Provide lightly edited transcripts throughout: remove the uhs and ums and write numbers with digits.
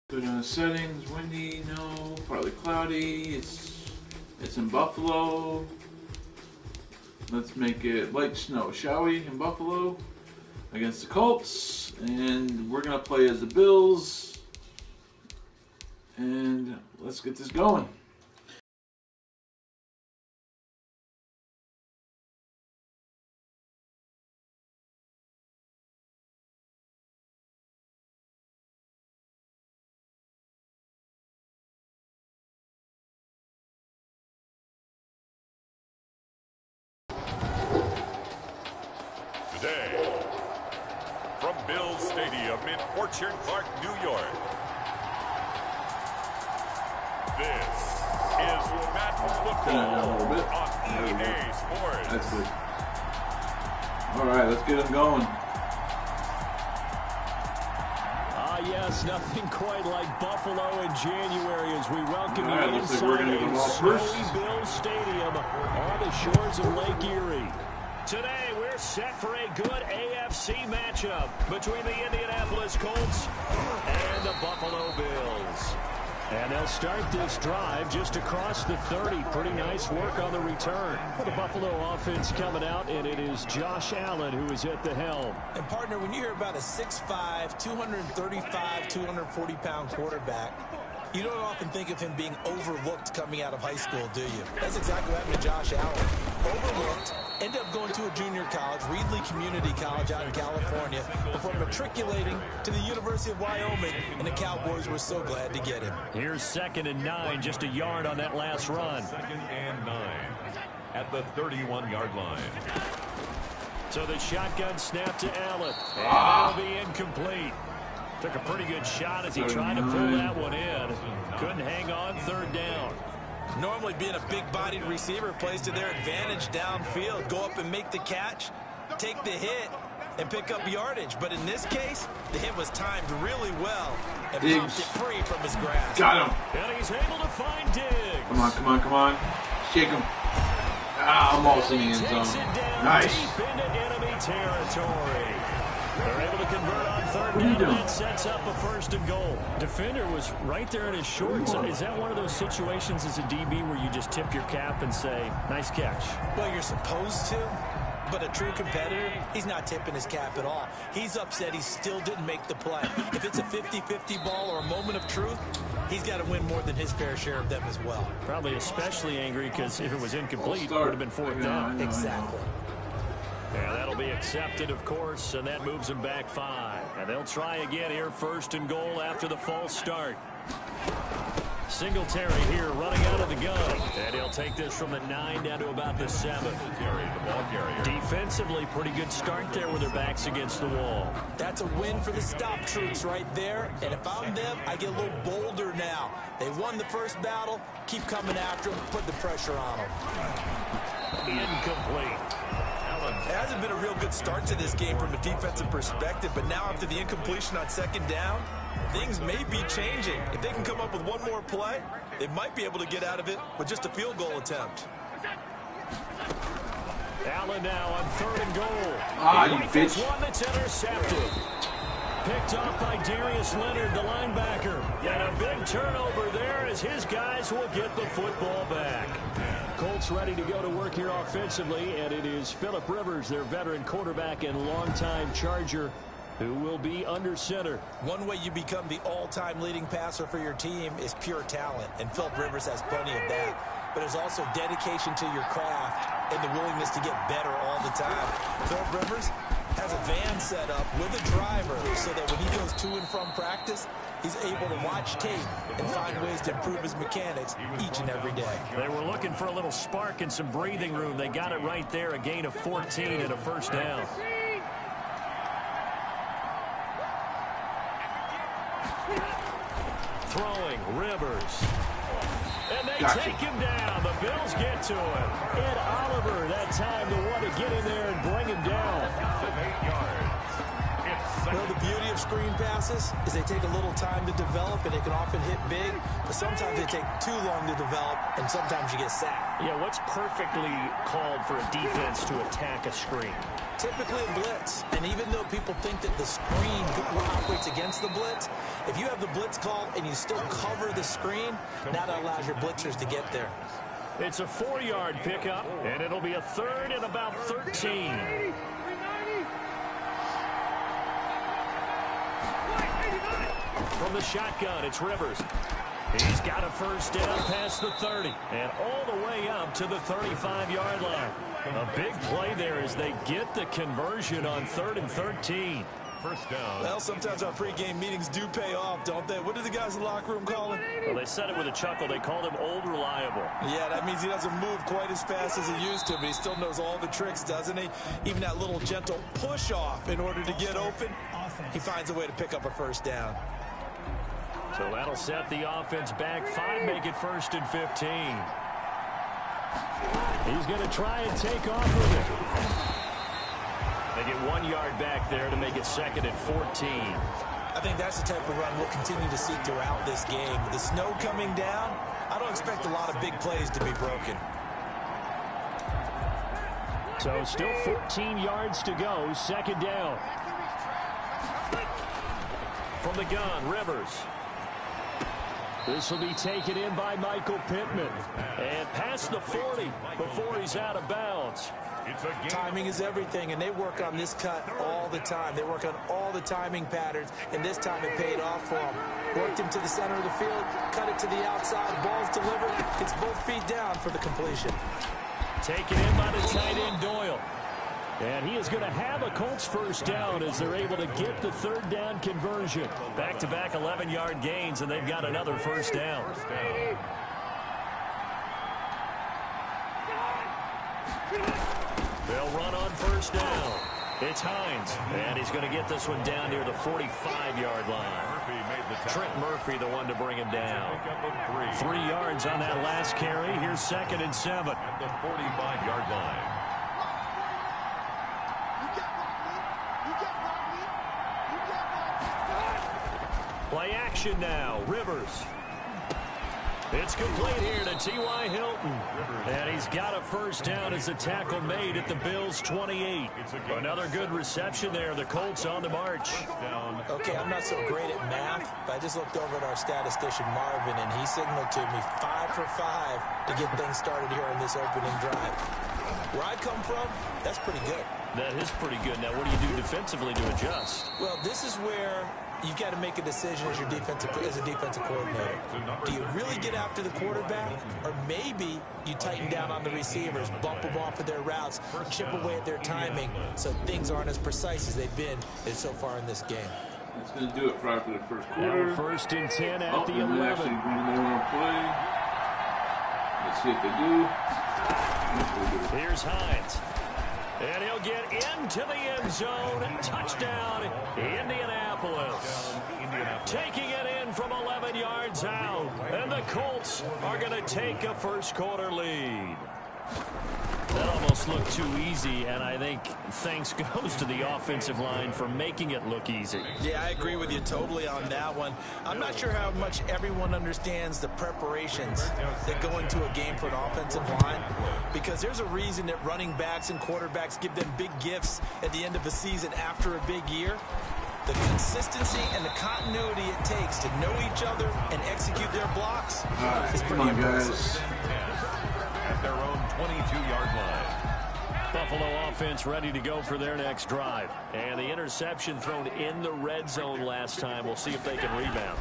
Go down to settings, windy, no, partly cloudy, it's in Buffalo. Let's make it light snow, shall we, in Buffalo against the Colts, and we're gonna play as the Bills, and let's get this going. Today, from Bills Stadium in Orchard Park, New York, this is Madden Football on EA Sports. That's good. Alright, let's get them going. Yes, nothing quite like Buffalo in January as we welcome you looks like we're inside gonna a go first. snowy Bills Stadium on the shores of Lake Erie. Today, we're set for a good AFC matchup between the Indianapolis Colts and the Buffalo Bills. And they'll start this drive just across the 30. Pretty nice work on the return. For the Buffalo offense coming out, and it is Josh Allen who is at the helm. And, partner, when you hear about a 6'5", 235, 240-pound quarterback, you don't often think of him being overlooked coming out of high school, do you? That's exactly what happened to Josh Allen. Overlooked, ended up going to a junior college, Reedley Community College out in California, before matriculating to the University of Wyoming, and the Cowboys were so glad to get him. Here's 2nd and 9, just a yard on that last run. 2nd and 9 at the 31-yard line. So the shotgun snap to Allen, and that'll be incomplete. Took a pretty good shot as he tried to pull that one in. Couldn't hang on 3rd down. Normally being a big-bodied receiver plays to their advantage downfield. Go up and make the catch, take the hit, and pick up yardage. But in this case, the hit was timed really well and popped it free from his grasp. Got him. And he's able to find Diggs. Come on, come on, come on. Shake him. Almost in the end zone. Nice. Deep into enemy territory. They're able to convert on 3rd down, and that sets up a 1st and goal. Defender was right there in his shorts. Is that one of those situations as a DB where you just tip your cap and say, nice catch? Well, you're supposed to, but a true competitor, he's not tipping his cap at all. He's upset he still didn't make the play. If it's a 50-50 ball or a moment of truth, he's got to win more than his fair share of them as well. Probably especially angry because if it was incomplete, it would have been 4th down. Exactly. Yeah, that'll be accepted, of course, and that moves them back 5. And they'll try again here, 1st and goal after the false start. Singletary here running out of the gun. And he'll take this from the 9 down to about the 7. The ball carrier. Defensively, pretty good start there with their backs against the wall. That's a win for the stop troops right there. And if I'm them, I get a little bolder now. They won the first battle. Keep coming after them. Put the pressure on them. Incomplete. It hasn't been a real good start to this game from a defensive perspective, but now after the incompletion on 2nd down, things may be changing. If they can come up with one more play, they might be able to get out of it with just a field goal attempt. Allen now on 3rd and You goal. bitch. One that's intercepted. Picked off by Darius Leonard, the linebacker. And a big turnover there as his guys will get the football back. Colts ready to go to work here offensively, and it is Phillip Rivers, their veteran quarterback and longtime Charger, who will be under center. One way you become the all-time leading passer for your team is pure talent, and Phillip Rivers has plenty of that. But there's also dedication to your craft and the willingness to get better all the time. Phillip Rivers has a van set up with a driver so that when he goes to and from practice, he's able to watch tape and find ways to improve his mechanics each and every day. They were looking for a little spark and some breathing room. They got it right there, a gain of 14 and a 1st down. Throwing, Rivers. And they take him down. The Bills get to him. Ed Oliver, that time the one to get in there and bring him down. 8 yards. It's Well, the beauty of screen passes is they take a little time to develop, and they can often hit big, but sometimes they take too long to develop, and sometimes you get sacked. Yeah, what's perfectly called for a defense to attack a screen? Typically a blitz, and even though people think that the screen operates against the blitz, if you have the blitz called and you still cover the screen, now that allows your blitzers to get there. It's a 4-yard pickup, and it'll be a 3rd and about 13. From the shotgun, it's Rivers. He's got a first down past the 30 and all the way up to the 35-yard line. A big play there as they get the conversion on 3rd and 13. First down. Well, sometimes our pregame meetings do pay off, don't they? What do the guys in the locker room call him? Well, they said it with a chuckle. They called him Old Reliable. Yeah, that means he doesn't move quite as fast as he used to, but he still knows all the tricks, doesn't he? Even that little gentle push-off in order to get open, he finds a way to pick up a first down. So that'll set the offense back 5, make it 1st and 15. He's going to try and take off with it. They get 1 yard back there to make it 2nd and 14. I think that's the type of run we'll continue to see throughout this game. With the snow coming down, I don't expect a lot of big plays to be broken. So still 14 yards to go, 2nd down. From the gun, Rivers. This will be taken in by Michael Pittman. And past the 40 before he's out of bounds. Timing is everything, and they work on this cut all the time. They work on all the timing patterns, and this time it paid off for them. Worked him to the center of the field, cut it to the outside, ball's delivered. It's both feet down for the completion. Taken in by the tight end, Doyle. And he is going to have a Colts first down as they're able to get the 3rd down conversion. Back-to-back 11-yard gains, and they've got another first down. They'll run on first down. It's Hines, and he's going to get this one down near the 45-yard line. Trent Murphy, the one to bring him down. 3 yards on that last carry. Here's 2nd and 7. At the 45-yard line. Play action now. Rivers. It's complete here to T.Y. Hilton. And he's got a first down as the tackle made at the Bills' 28. Another good reception there. The Colts on the march. Okay, I'm not so great at math, but I just looked over at our statistician, Marvin, and he signaled to me 5 for 5 to get things started here on this opening drive. Where I come from, that's pretty good. That is pretty good. Now, what do you do defensively to adjust? Well, this is where you've got to make a decision as a defensive coordinator. Do you really get after the quarterback, or maybe you tighten down on the receivers, bump them off of their routes, chip away at their timing, so things aren't as precise as they've been so far in this game? It's going to do it for after the first quarter. Now 1st and 10 at the 11. Let's see if they do. Here's Hines. And he'll get into the end zone. Touchdown, Indianapolis. Taking it in from 11 yards out. And the Colts are going to take a first quarter lead. That almost looked too easy, and I think thanks goes to the offensive line for making it look easy. Yeah, I agree with you totally on that one. I'm not sure how much everyone understands the preparations that go into a game for an offensive line, because there's a reason that running backs and quarterbacks give them big gifts at the end of the season after a big year. The consistency and the continuity it takes to know each other and execute their blocks is pretty impressive. At their own 22-yard line. Buffalo offense ready to go for their next drive. And the interception thrown in the red zone last time. We'll see if they can rebound.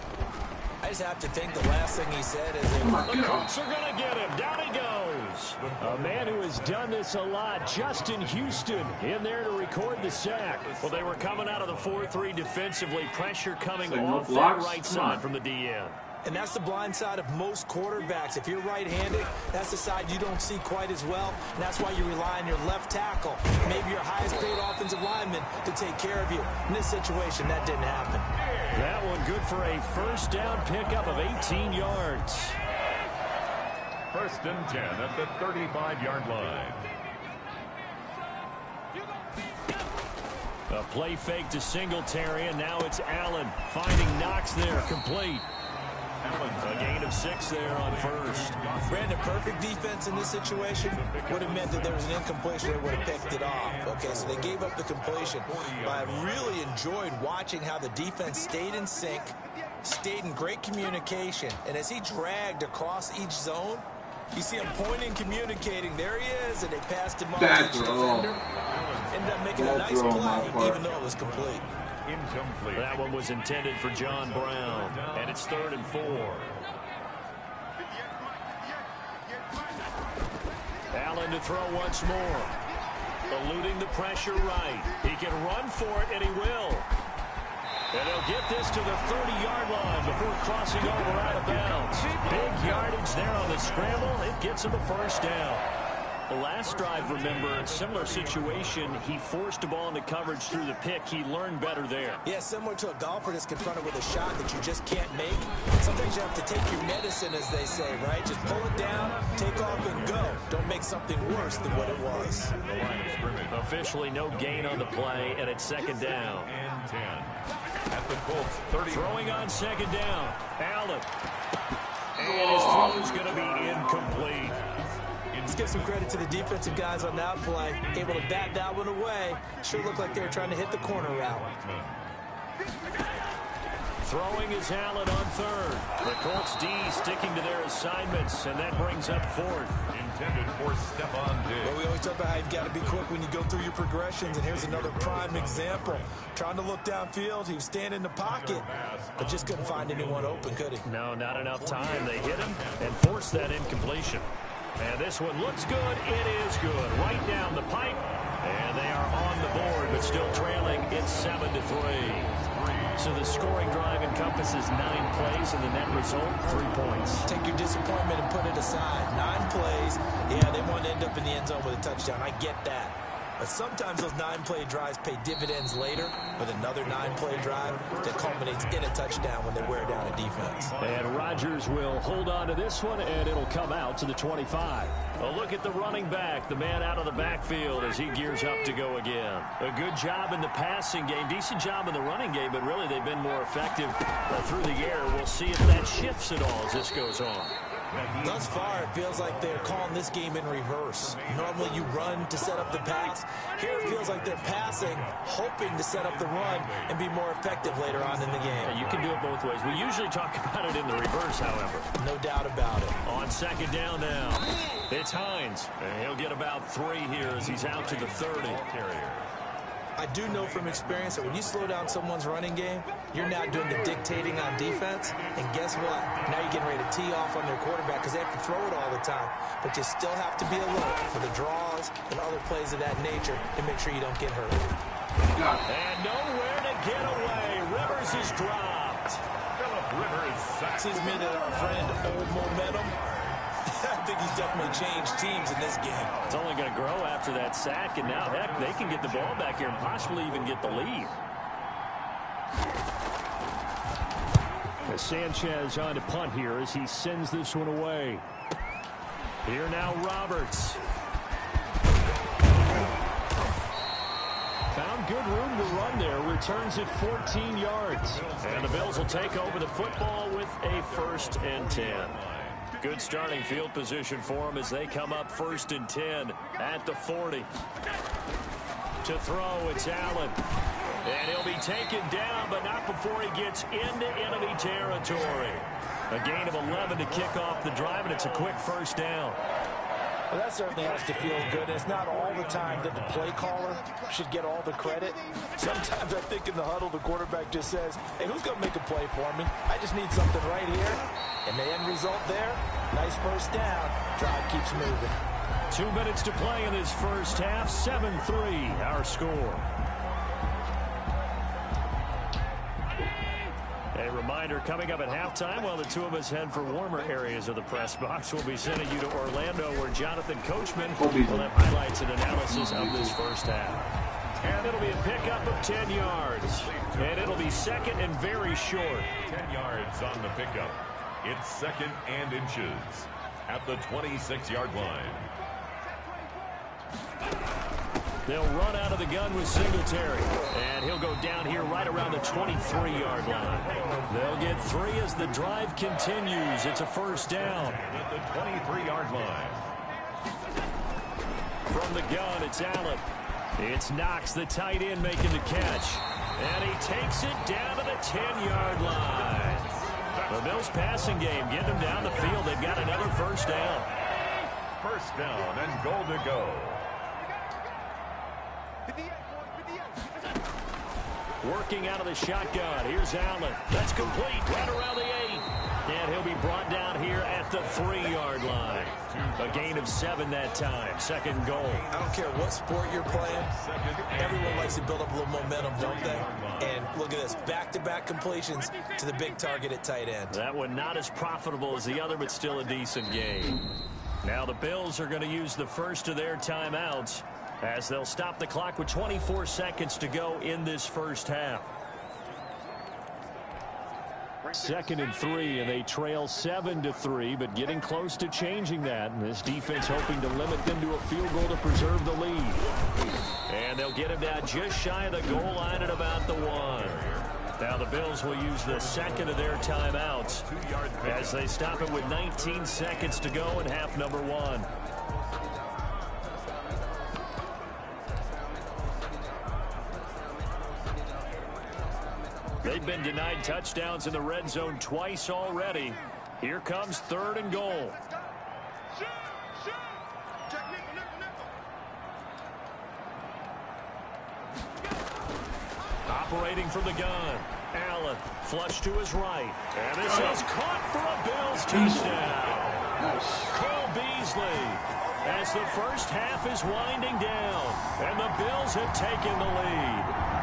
I just have to think the last thing he said is the Colts are going to get him. Down he goes. A man who has done this a lot, Justin Houston, in there to record the sack. Well, they were coming out of the 4-3 defensively. Pressure coming off that right side from the DN. And that's the blind side of most quarterbacks. If you're right-handed, that's the side you don't see quite as well. And that's why you rely on your left tackle, maybe your highest-paid offensive lineman, to take care of you. In this situation, that didn't happen. That one good for a first down pickup of 18 yards. 1st and 10 at the 35-yard line. A play fake to Singletary, and now it's Allen finding Knox there, complete. A gain of 6 there on first. Brandon, perfect defense in this situation would have meant that there was an incompletion. They would have picked it off. Okay, so they gave up the completion. But I really enjoyed watching how the defense stayed in sync, stayed in great communication. And as he dragged across each zone, you see him pointing, communicating. There he is, and they passed him off to each defender. Ended up making a nice play, even though it was complete. Incomplete. That one was intended for John Brown, and it's 3rd and 4. Allen to throw once more. Eluding the pressure right. He can run for it, and he will. And he'll get this to the 30-yard line before crossing over out of bounds. Big yardage there on the scramble. It gets him a first down. The last drive, remember, similar situation. He forced a ball into coverage through the pick. He learned better there. Yeah, similar to a golfer that's confronted with a shot that you just can't make. Sometimes you have to take your medicine, as they say, right? Just pull it down, take off, and go. Don't make something worse than what it was. Officially no gain on the play, and it's 2nd down. And 10. At the Colts, 30. Throwing on 2nd down. Allen. And his throw's going to be incomplete. Let's give some credit to the defensive guys on that play. Able to bat that one away. Sure looked like they were trying to hit the corner route. Throwing is Allen on 3rd. The Colts D sticking to their assignments, and that brings up 4th. Intended for Stephon Diggs. Well, we always talk about how you've got to be quick when you go through your progressions, and here's another prime example. Trying to look downfield, he was standing in the pocket, but just couldn't find anyone open, could he? No, not enough time. They hit him and forced that incompletion. And this one looks good. It is good. Right down the pipe. And they are on the board, but still trailing. It's 7-3. So the scoring drive encompasses 9 plays, and the net result, 3 points. Take your disappointment and put it aside. 9 plays. Yeah, they want to end up in the end zone with a touchdown. I get that. But sometimes those 9-play drives pay dividends later with another 9-play drive that culminates in a touchdown when they wear down a defense. And Rodgers will hold on to this one, and it'll come out to the 25. A look at the running back, the man out of the backfield as he gears up to go again. A good job in the passing game, decent job in the running game, but really they've been more effective through the air. We'll see if that shifts at all as this goes on. Thus far, it feels like they're calling this game in reverse. Normally you run to set up the pass. Here it feels like they're passing, hoping to set up the run and be more effective later on in the game. Yeah, you can do it both ways. We usually talk about it in the reverse, however. No doubt about it. On 2nd down now, it's Hines. And he'll get about 3 here as he's out to the 30. I do know from experience that when you slow down someone's running game, you're now doing the dictating on defense. And guess what? Now you're getting ready to tee off on their quarterback because they have to throw it all the time. But you still have to be alert for the draws and other plays of that nature to make sure you don't get hurt. And nowhere to get away. Rivers is dropped. Phillip Rivers sacked. Seems to me that our friend, Old Momentum, I think he's definitely changed teams in this game. It's only going to grow after that sack, and now, heck, they can get the ball back here and possibly even get the lead. As Sanchez on to punt here as he sends this one away. Here now Roberts. Found good room to run there. Returns it 14 yards. And the Bills will take over the football with a 1st and 10. Good starting field position for them as they come up 1st and 10 at the 40. To throw, it's Allen. And he'll be taken down, but not before he gets into enemy territory. A gain of 11 to kick off the drive, and it's a quick 1st down. Well, that certainly has to feel good. It's not all the time that the play caller should get all the credit. Sometimes I think in the huddle, the quarterback just says, hey, who's going to make a play for me? I just need something right here. And the end result there, nice 1st down. Drive keeps moving. 2 minutes to play in this first half. 7-3, our score. A reminder, coming up at halftime, while the two of us head for warmer areas of the press box, we'll be sending you to Orlando, where Jonathan Coachman will have highlights and analysis of this first half. And it'll be a pickup of 10 yards. And it'll be 2nd and very short. 10 yards on the pickup. It's 2nd and inches at the 26-yard line. They'll run out of the gun with Singletary. And he'll go down here right around the 23-yard line. They'll get 3 as the drive continues. It's a first down. At the 23-yard line. From the gun, it's Allen. It's Knox, the tight end, making the catch. And he takes it down to the 10-yard line. The Bills passing game getting them down the field. They've got another first down. First down and goal to go. Working out of the shotgun. Here's Allen. That's complete. Right around the 8. And he'll be brought down here at the 3-yard line. A gain of 7 that time. Second goal. I don't care what sport you're playing. Everyone likes to build up a little momentum, don't they? And look at this. Back-to-back completions to the big target at tight end. That one not as profitable as the other, but still a decent game. Now the Bills are going to use the first of their timeouts as they'll stop the clock with 24 seconds to go in this first half. 2nd and 3, and they trail 7-3, but getting close to changing that. And this defense hoping to limit them to a field goal to preserve the lead. And they'll get him down just shy of the goal line at about the 1. Now the Bills will use the second of their timeouts as they stop it with 19 seconds to go in half number 1. They've been denied touchdowns in the red zone twice already. Here comes 3rd and goal. Operating from the gun. Allen, flush to his right. And this is caught for a Bills touchdown. Cole Beasley, as the first half is winding down, and the Bills have taken the lead.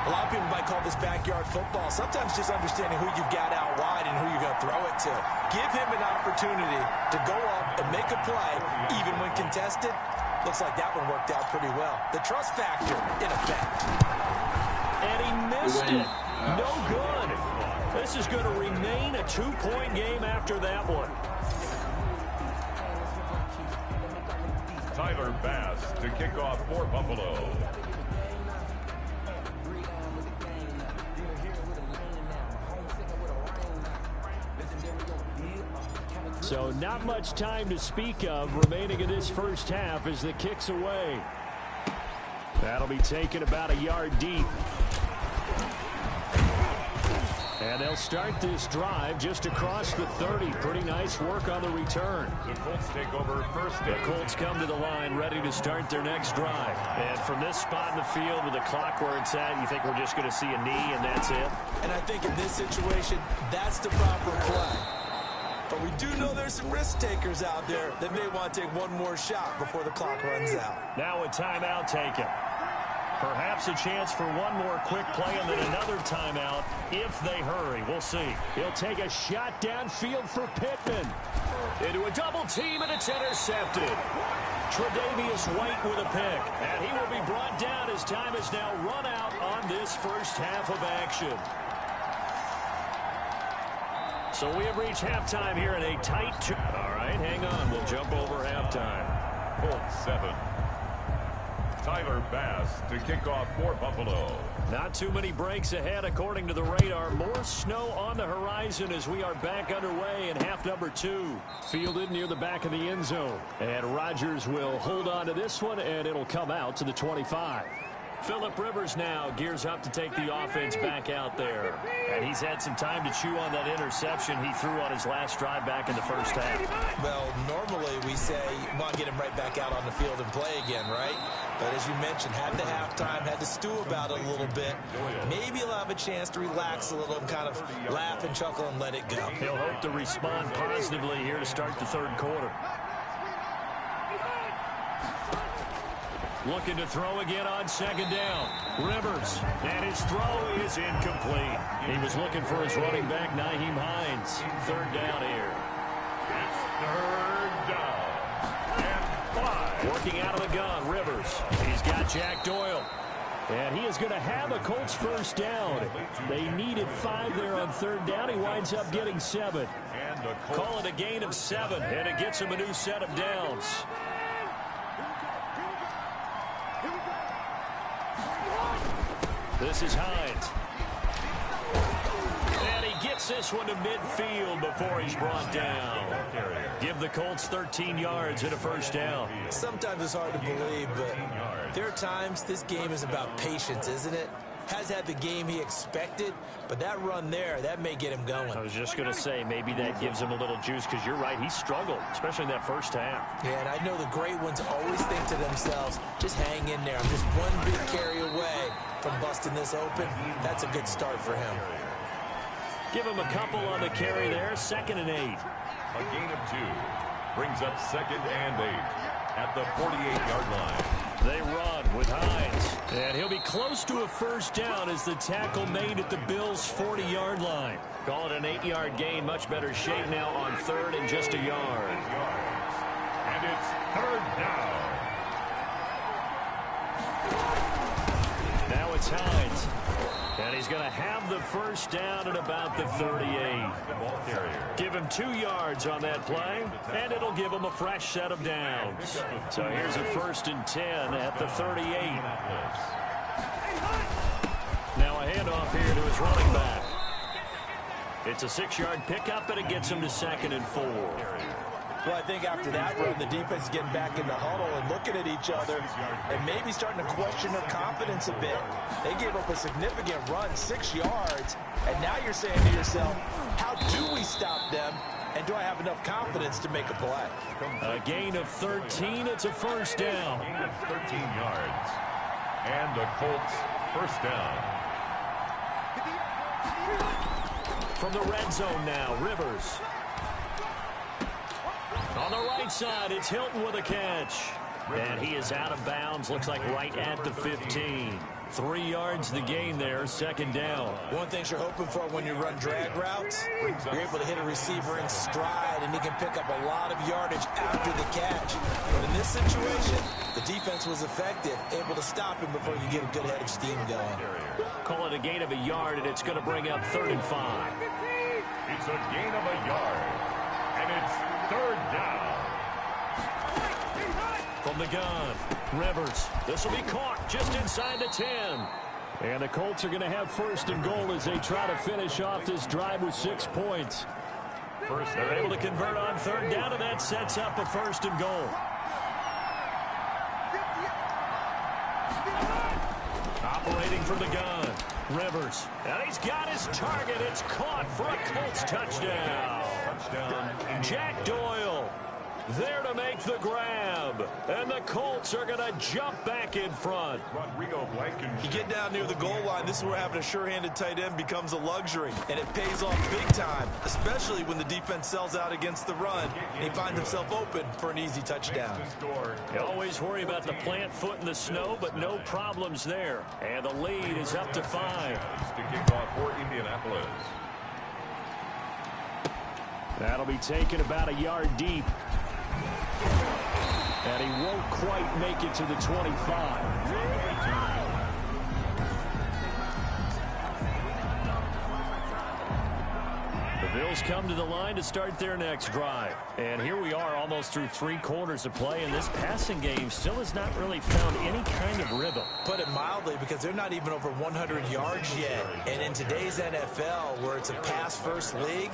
A lot of people might call this backyard football. Sometimes just understanding who you've got out wide and who you're going to throw it to. Give him an opportunity to go up and make a play, even when contested. Looks like that one worked out pretty well. The trust factor, in effect. And he missed it. No good. This is going to remain a 2-point game after that one. Tyler Bass to kick off for Buffalo. So not much time to speak of remaining in this first half as the kick's away. That'll be taken about a yard deep. And they'll start this drive just across the 30. Pretty nice work on the return. The Colts take over first. The Colts come to the line ready to start their next drive. And from this spot in the field with the clock where it's at, you think we're just going to see a knee and that's it? And I think in this situation, that's the proper play. But we do know there's some risk takers out there that may want to take one more shot before the clock runs out. Now a timeout taken. Perhaps a chance for one more quick play and then another timeout if they hurry. We'll see. He'll take a shot downfield for Pittman. Into a double team, and it's intercepted. Tre'Davious White with a pick. And he will be brought down as time is now run out on this first half of action. So we have reached halftime here in a tight two. All right, hang on. We'll jump over halftime. Colts 7. Tyler Bass to kick off for Buffalo. Not too many breaks ahead according to the radar. More snow on the horizon as we are back underway in half number 2. Fielded near the back of the end zone. And Rodgers will hold on to this one, and it'll come out to the 25. Phillip Rivers now gears up to take the offense back out there. And he's had some time to chew on that interception he threw on his last drive back in the first half. Well, normally we say you want to get him right back out on the field and play again, right? But as you mentioned, had the halftime, had to stew about it a little bit. Maybe he'll have a chance to relax a little and kind of laugh and chuckle and let it go. He'll hope to respond positively here to start the third quarter. Looking to throw again on second down. Rivers, and his throw is incomplete. He was looking for his running back, Nyheim Hines. Third down here. It's third down. And 5. Working out of the gun, Rivers. He's got Jack Doyle. And he is going to have a Colts first down. They needed 5 there on third down. He winds up getting 7. Call it a gain of 7, and it gets him a new set of downs. This is Hines. And he gets this one to midfield before he's brought down. Give the Colts 13 yards and a first down. Sometimes it's hard to believe, but there are times this game is about patience, isn't it? Has had the game he expected, but that run there, that may get him going. I was just going to say, maybe that gives him a little juice, because you're right, he struggled, especially in that first half. Yeah, and I know the great ones always think to themselves, just hang in there. I'm just one big carry away from busting this open. That's a good start for him. Give him a couple on the carry there, 2nd and 8. A gain of 2 brings up 2nd and 8 at the 48-yard line. They run with Hines, and he'll be close to a first down as the tackle made at the Bills' 40-yard line. Call it an 8-yard gain, much better shape now on 3rd and just a yard. And it's 3rd down. Now it's Hines, and he's going to have the first down at about the 38. Give him 2 yards on that play, and it'll give him a fresh set of downs. So here's a 1st and 10 at the 38. Now a handoff here to his running back. It's a 6-yard pickup, and it gets him to 2nd and 4. Well, I think after that run, the defense is getting back in the huddle and looking at each other and maybe starting to question their confidence a bit. They gave up a significant run, 6 yards, and now you're saying to yourself, how do we stop them, and do I have enough confidence to make a play? A gain of 13, it's a first down. Gain of 13 yards. And the Colts first down. From the red zone now, Rivers. On the right side, it's Hilton with a catch. And he is out of bounds, looks like right at the 15. 3 yards the gain there, 2nd down. One thing you're hoping for when you run drag routes, you're able to hit a receiver in stride, and he can pick up a lot of yardage after the catch. But in this situation, the defense was effective, able to stop him before you get a good head of steam going. Call it a gain of a yard, and it's going to bring up 3rd and 5. It's a gain of a yard. And it's 3rd down. From the gun, Rivers. This will be caught just inside the 10. And the Colts are going to have 1st and goal as they try to finish off this drive with 6 points. They're able to convert on 3rd down, and that sets up a 1st and goal. Operating from the gun, Rivers. And he's got his target. It's caught for a Colts touchdown. Jack Doyle there to make the grab. And the Colts are going to jump back in front. You get down near the goal line, this is where having a sure-handed tight end becomes a luxury. And it pays off big time, especially when the defense sells out against the run. And he finds himself open for an easy touchdown. You always worry about the plant foot in the snow, but no problems there. And the lead is up to 5. To kick off for Indianapolis. That'll be taken about a yard deep. And he won't quite make it to the 25. The Bills come to the line to start their next drive. And here we are almost through 3 quarters of play, and this passing game still has not really found any kind of rhythm. Put it mildly, because they're not even over 100 yards yet. And in today's NFL, where it's a pass-first league,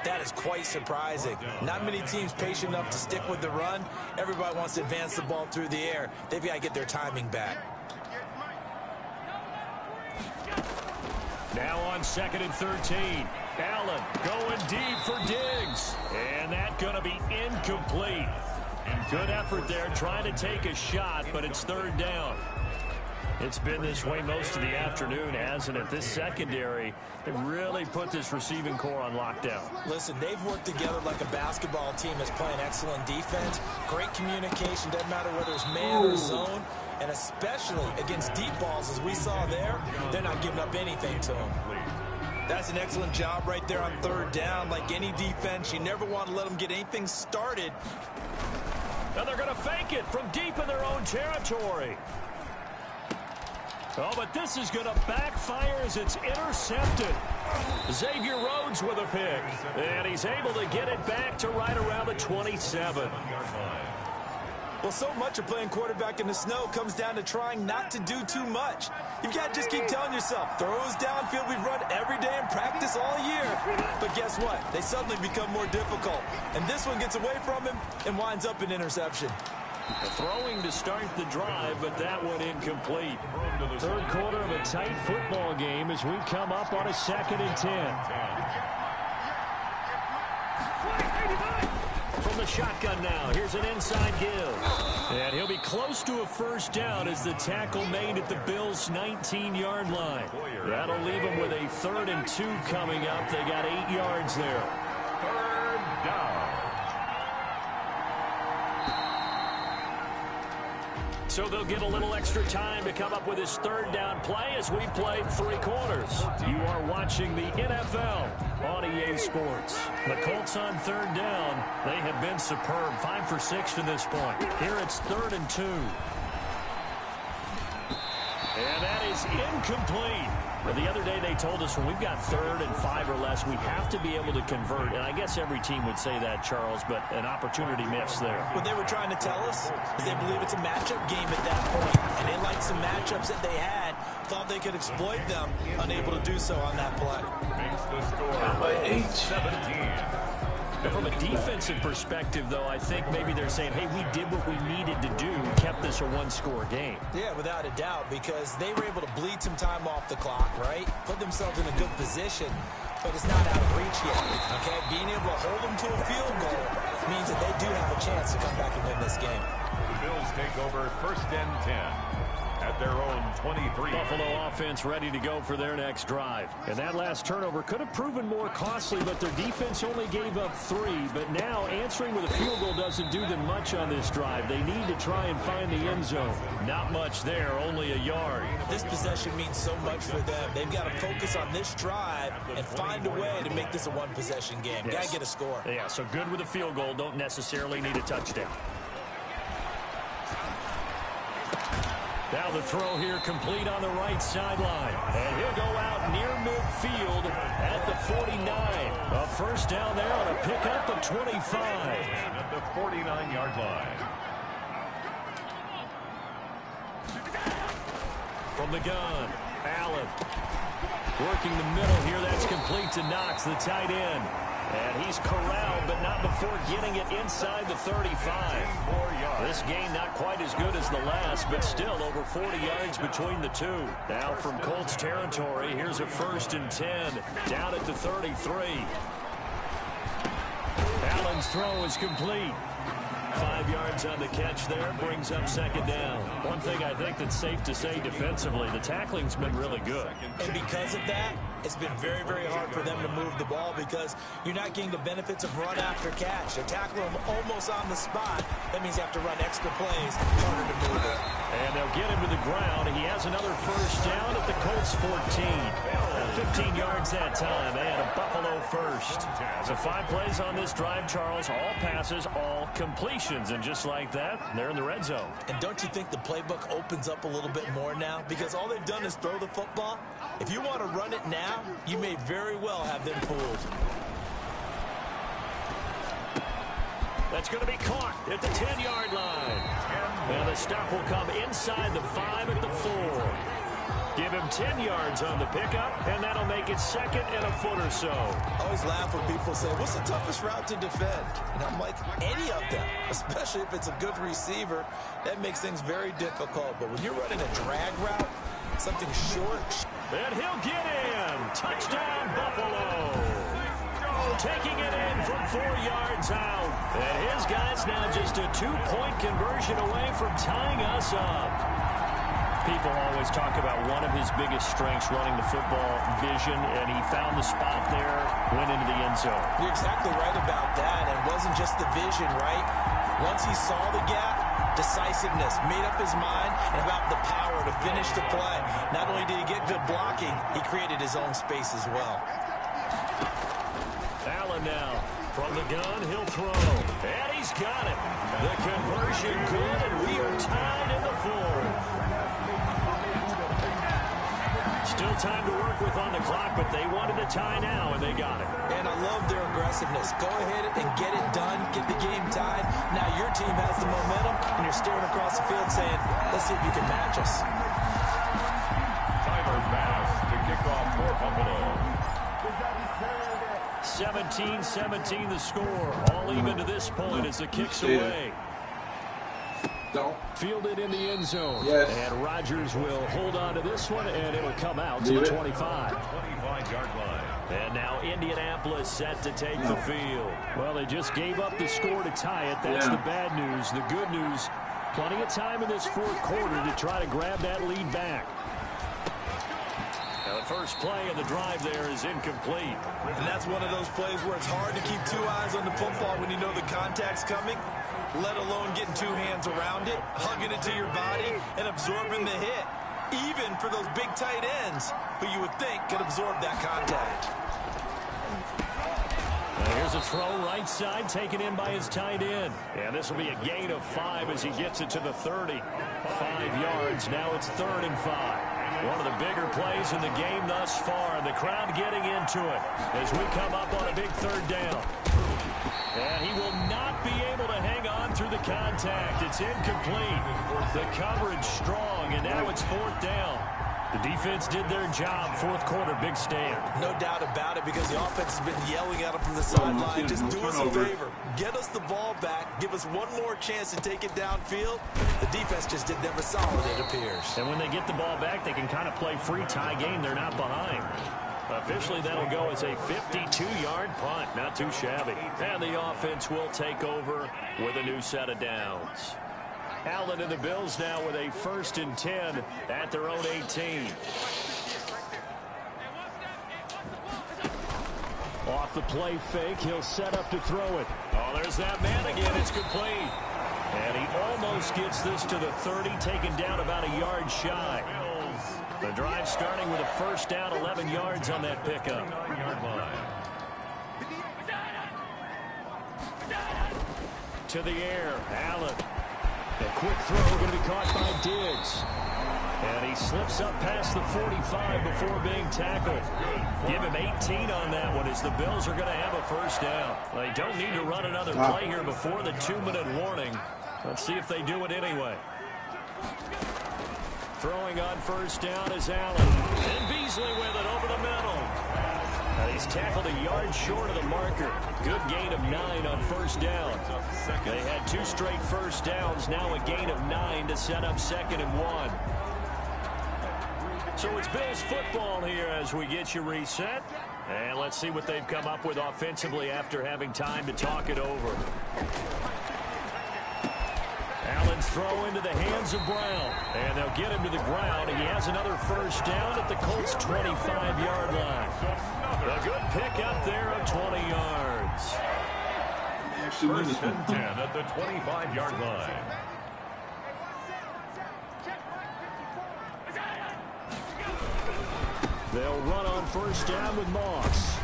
that is quite surprising. Not many teams patient enough to stick with the run. Everybody wants to advance the ball through the air. They've got to get their timing back. Now on 2nd and 13. Allen going deep for Diggs. And that's going to be incomplete. Good effort there trying to take a shot, but it's 3rd down. It's been this way most of the afternoon, hasn't it? This secondary, they really put this receiving core on lockdown. Listen, they've worked together like a basketball team that's playing excellent defense. Great communication, doesn't matter whether it's man or zone. And especially against deep balls, as we saw there, they're not giving up anything to them. That's an excellent job right there on 3rd down. Like any defense, you never want to let them get anything started. And they're going to fake it from deep in their own territory. Oh, but this is going to backfire as it's intercepted. Xavier Rhodes with a pick. And he's able to get it back to right around the 27. Well, so much of playing quarterback in the snow comes down to trying not to do too much. You've got to just keep telling yourself, throws downfield we've run every day in practice all year. But guess what? They suddenly become more difficult. And this one gets away from him and winds up an interception. Throwing to start the drive, but that one incomplete. Third quarter of a tight football game as we come up on a 2nd and 10. From the shotgun now, here's an inside give. And he'll be close to a first down as the tackle made at the Bills' 19-yard line. That'll leave them with a 3rd and 2 coming up. They got 8 yards there. 3rd down. So they'll get a little extra time to come up with his 3rd down play as we played 3 quarters. You are watching the NFL on EA Sports. The Colts on 3rd down. They have been superb. 5 for 6 to this point. Here it's 3rd and 2. And that is incomplete. But the other day they told us when we've got 3rd and 5 or less, we have to be able to convert. And I guess every team would say that, Charles, but an opportunity missed there. What they were trying to tell us is they believe it's a matchup game at that point. And they liked some matchups that they had, thought they could exploit them, unable to do so on that play. Makes the score by 8. 17. From a defensive perspective, though, I think maybe they're saying, hey, we did what we needed to do, kept this a 1-score game. Yeah, without a doubt, because they were able to bleed some time off the clock, right? Put themselves in a good position, but it's not out of reach yet, okay? Being able to hold them to a field goal means that they do have a chance to come back and win this game. The Bills take over 1st and 10. At their own 23. Buffalo offense ready to go for their next drive. And that last turnover could have proven more costly, but their defense only gave up 3. But now answering with a field goal doesn't do them much on this drive. They need to try and find the end zone. Not much there, only a yard. This possession means so much for them. They've got to focus on this drive and find a way to make this a 1-possession game. Yes. Got to get a score. Yeah, so good with a field goal. Don't necessarily need a touchdown. Now the throw here complete on the right sideline. And he'll go out near midfield at the 49. A first down there on a pickup of 25. At the 49-yard line. From the gun, Allen. Working the middle here. That's complete to Knox, the tight end. And he's corralled, but not before getting it inside the 35. This game not quite as good as the last, but still over 40 yards between the two. Now from Colts territory, here's a 1st and 10, down at the 33. Allen's throw is complete. 5 yards on the catch there, brings up 2nd down. One thing I think that's safe to say defensively, the tackling's been really good. And because of that, it's been very, very hard for them to move the ball because you're not getting the benefits of run after catch. They're tackling them almost on the spot. That means you have to run extra plays, harder to move it. And they'll get him to the ground. He has another first down at the Colts 14. 15 yards that time, and a Buffalo first. So 5 plays on this drive, Charles. All passes, all completions. And just like that, they're in the red zone. And don't you think the playbook opens up a little bit more now? Because all they've done is throw the football. If you want to run it now, you may very well have them fooled. That's going to be caught at the 10-yard line. And the stop will come inside the 5 at the 4. Give him 10 yards on the pickup, and that'll make it 2nd and a foot or so. I always laugh when people say, what's the toughest route to defend? And I'm like, any of them, especially if it's a good receiver. That makes things very difficult. But when you're running a drag route, something short. And he'll get in. Touchdown, Buffalo. Taking it in from 4 yards out. And his guy's now just a 2-point conversion away from tying us up. People always talk about one of his biggest strengths, running the football, vision, and he found the spot there, went into the end zone. You're exactly right about that. And it wasn't just the vision, right? Once he saw the gap, decisiveness, made up his mind, and about the power to finish the play. Not only did he get good blocking, he created his own space as well. Allen now. From the gun, he'll throw. And he's got it. The conversion good, and we are tied in the 4th. Still time to work with on the clock, but they wanted a tie now, and they got it. And I love their aggressiveness. Go ahead and get it done, get the game tied. Now your team has the momentum, and you're staring across the field saying, let's see if you can match us. Tyler Bass to kick off for Buffalo. 17-17 the score. All even to this point as the kick's away. Fielded in the end zone. Yes. And Rodgers will hold on to this one, and it'll come out to the 25. 25-yard line. And now Indianapolis set to take the field. Well, they just gave up the score to tie it. That's the bad news. The good news, plenty of time in this fourth quarter to try to grab that lead back. Now the first play of the drive there is incomplete. And that's one of those plays where it's hard to keep two eyes on the football when you know the contact's coming, let alone getting two hands around it, hugging it to your body, and absorbing the hit. Even for those big tight ends who you would think could absorb that contact. Here's a throw right side taken in by his tight end. And this will be a gain of 5 as he gets it to the 30. 5 yards. Now it's 3rd and 5. One of the bigger plays in the game thus far. The crowd getting into it as we come up on a big 3rd down. And he will not be able to hang on through the contact. It's incomplete. The coverage strong, and now it's 4th down. The defense did their job. 4th quarter, big stand. No doubt about it, because the offense has been yelling at him from the sideline. Just do us a favor. Get us the ball back. Give us one more chance to take it downfield. The defense just did them a solid, it appears. And when they get the ball back, they can kind of play free tie game. They're not behind. Officially, that'll go as a 52-yard punt. Not too shabby. And the offense will take over with a new set of downs. Allen and the Bills now with a 1st and 10 at their own 18. Off the play fake, he'll set up to throw it. Oh, there's that man again. It's complete. And he almost gets this to the 30, taken down about a yard shy. The drive starting with a 1st down, 11 yards on that pickup. To the air, Allen. A quick throw going to be caught by Diggs. And he slips up past the 45 before being tackled. Give him 18 on that one as the Bills are going to have a 1st down. They don't need to run another play here before the 2-minute warning. Let's see if they do it anyway. Throwing on 1st down is Allen. And Beasley with it over the middle. And he's tackled a yard short of the marker. Good gain of 9 on 1st down. They had 2 straight 1st downs. Now a gain of 9 to set up 2nd and 1. So it's Bills football here as we get you reset. And let's see what they've come up with offensively after having time to talk it over. Allen's throw into the hands of Brown. And they'll get him to the ground. And he has another 1st down at the Colts' 25-yard line. A good pick up there of 20 yards. 1st and 10 at the 25-yard line. They'll run on 1st down with Moss.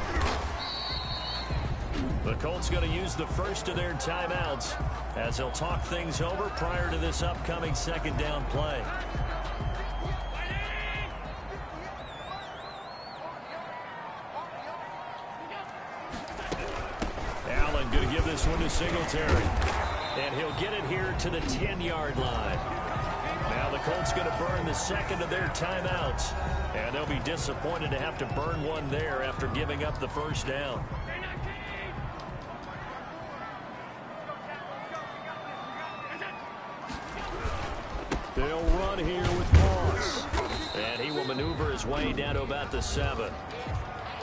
The Colts going to use the first of their timeouts as they'll talk things over prior to this upcoming 2nd down play. Allen going to give this one to Singletary. And he'll get it here to the 10-yard line. Now the Colts going to burn the 2nd of their timeouts. And they'll be disappointed to have to burn one there after giving up the 1st down. They'll run here with Moss. And he will maneuver his way down to about the 7.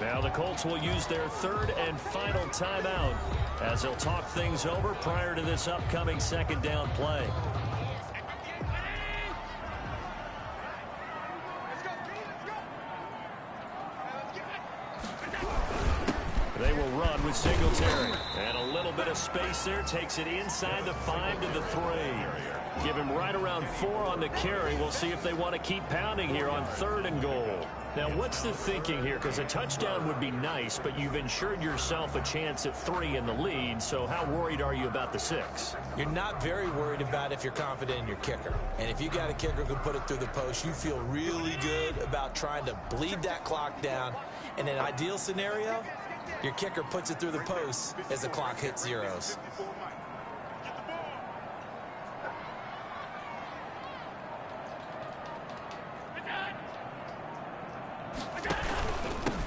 Now the Colts will use their 3rd and final timeout as they'll talk things over prior to this upcoming 2nd down play. They will run with Singletary. And a little bit of space there. Takes it inside the 5 to the 3. Give him right around 4 on the carry. We'll see if they want to keep pounding here on 3rd and goal. Now, what's the thinking here? Because a touchdown would be nice, but you've ensured yourself a chance at 3 in the lead. So how worried are you about the 6? You're not very worried about if you're confident in your kicker. And if you got a kicker who can put it through the post, you feel really good about trying to bleed that clock down. In an ideal scenario, your kicker puts it through the post as the clock hits zeros.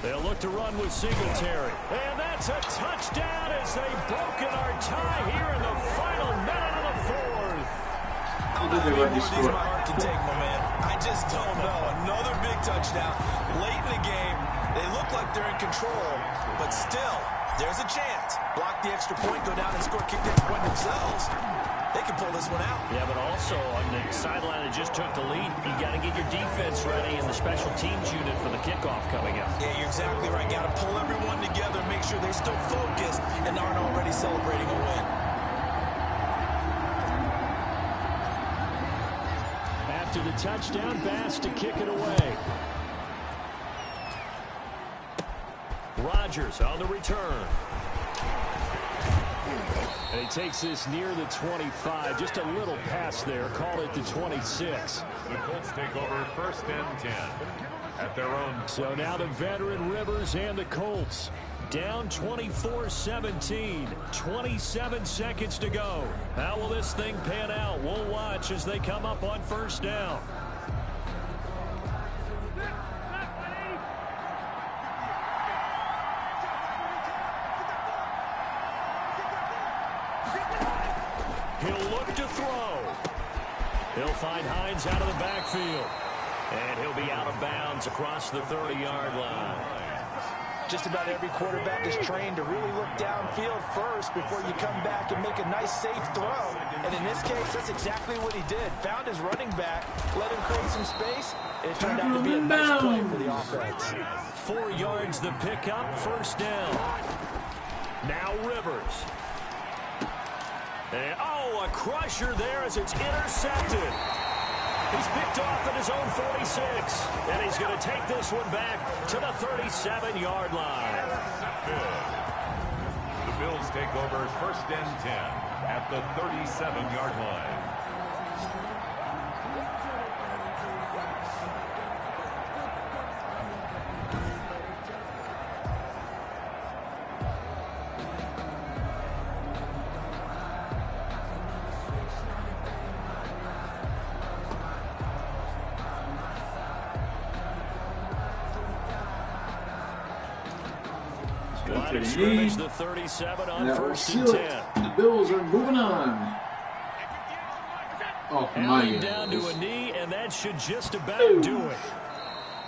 They'll look to run with Singletary. And that's a touchdown as they've broken our tie here in the final minute of the 4th. How many more of these my heart can take, my man? I just don't know. Another big touchdown late in the game. They look like they're in control, but still, there's a chance. Block the extra point, go down and score, kick the extra point themselves. They can pull this one out. Yeah, but also on the sideline that just took the lead, you got to get your defense ready and the special teams unit for the kickoff coming up. Yeah, you're exactly right. Got to pull everyone together, make sure they're still focused and aren't already celebrating a win. After the touchdown, Bass to kick it away. Rodgers on the return. And he takes this near the 25. Just a little pass there. Call it the 26. The Colts take over 1st and 10 at their own. So now the veteran Rivers and the Colts down 24-17. 27 seconds to go. How will this thing pan out? We'll watch as they come up on 1st down. He'll look to throw. He'll find Hines out of the backfield. And he'll be out of bounds across the 30-yard line. Just about every quarterback is trained to really look downfield first before you come back and make a nice, safe throw. And in this case, that's exactly what he did. Found his running back, let him create some space, and it turned out to be a nice play for the offense. 4 yards the pickup, 1st down. Now Rivers. And, oh, a crusher there as it's intercepted. He's picked off at his own 46. And he's going to take this one back to the 37-yard line. The Bills take over 1st and 10 at the 37-yard line. Line of scrimmage, the 37 on 1st and 10. The Bills are moving on. Oh, Allen down to a knee, and that should just about do it.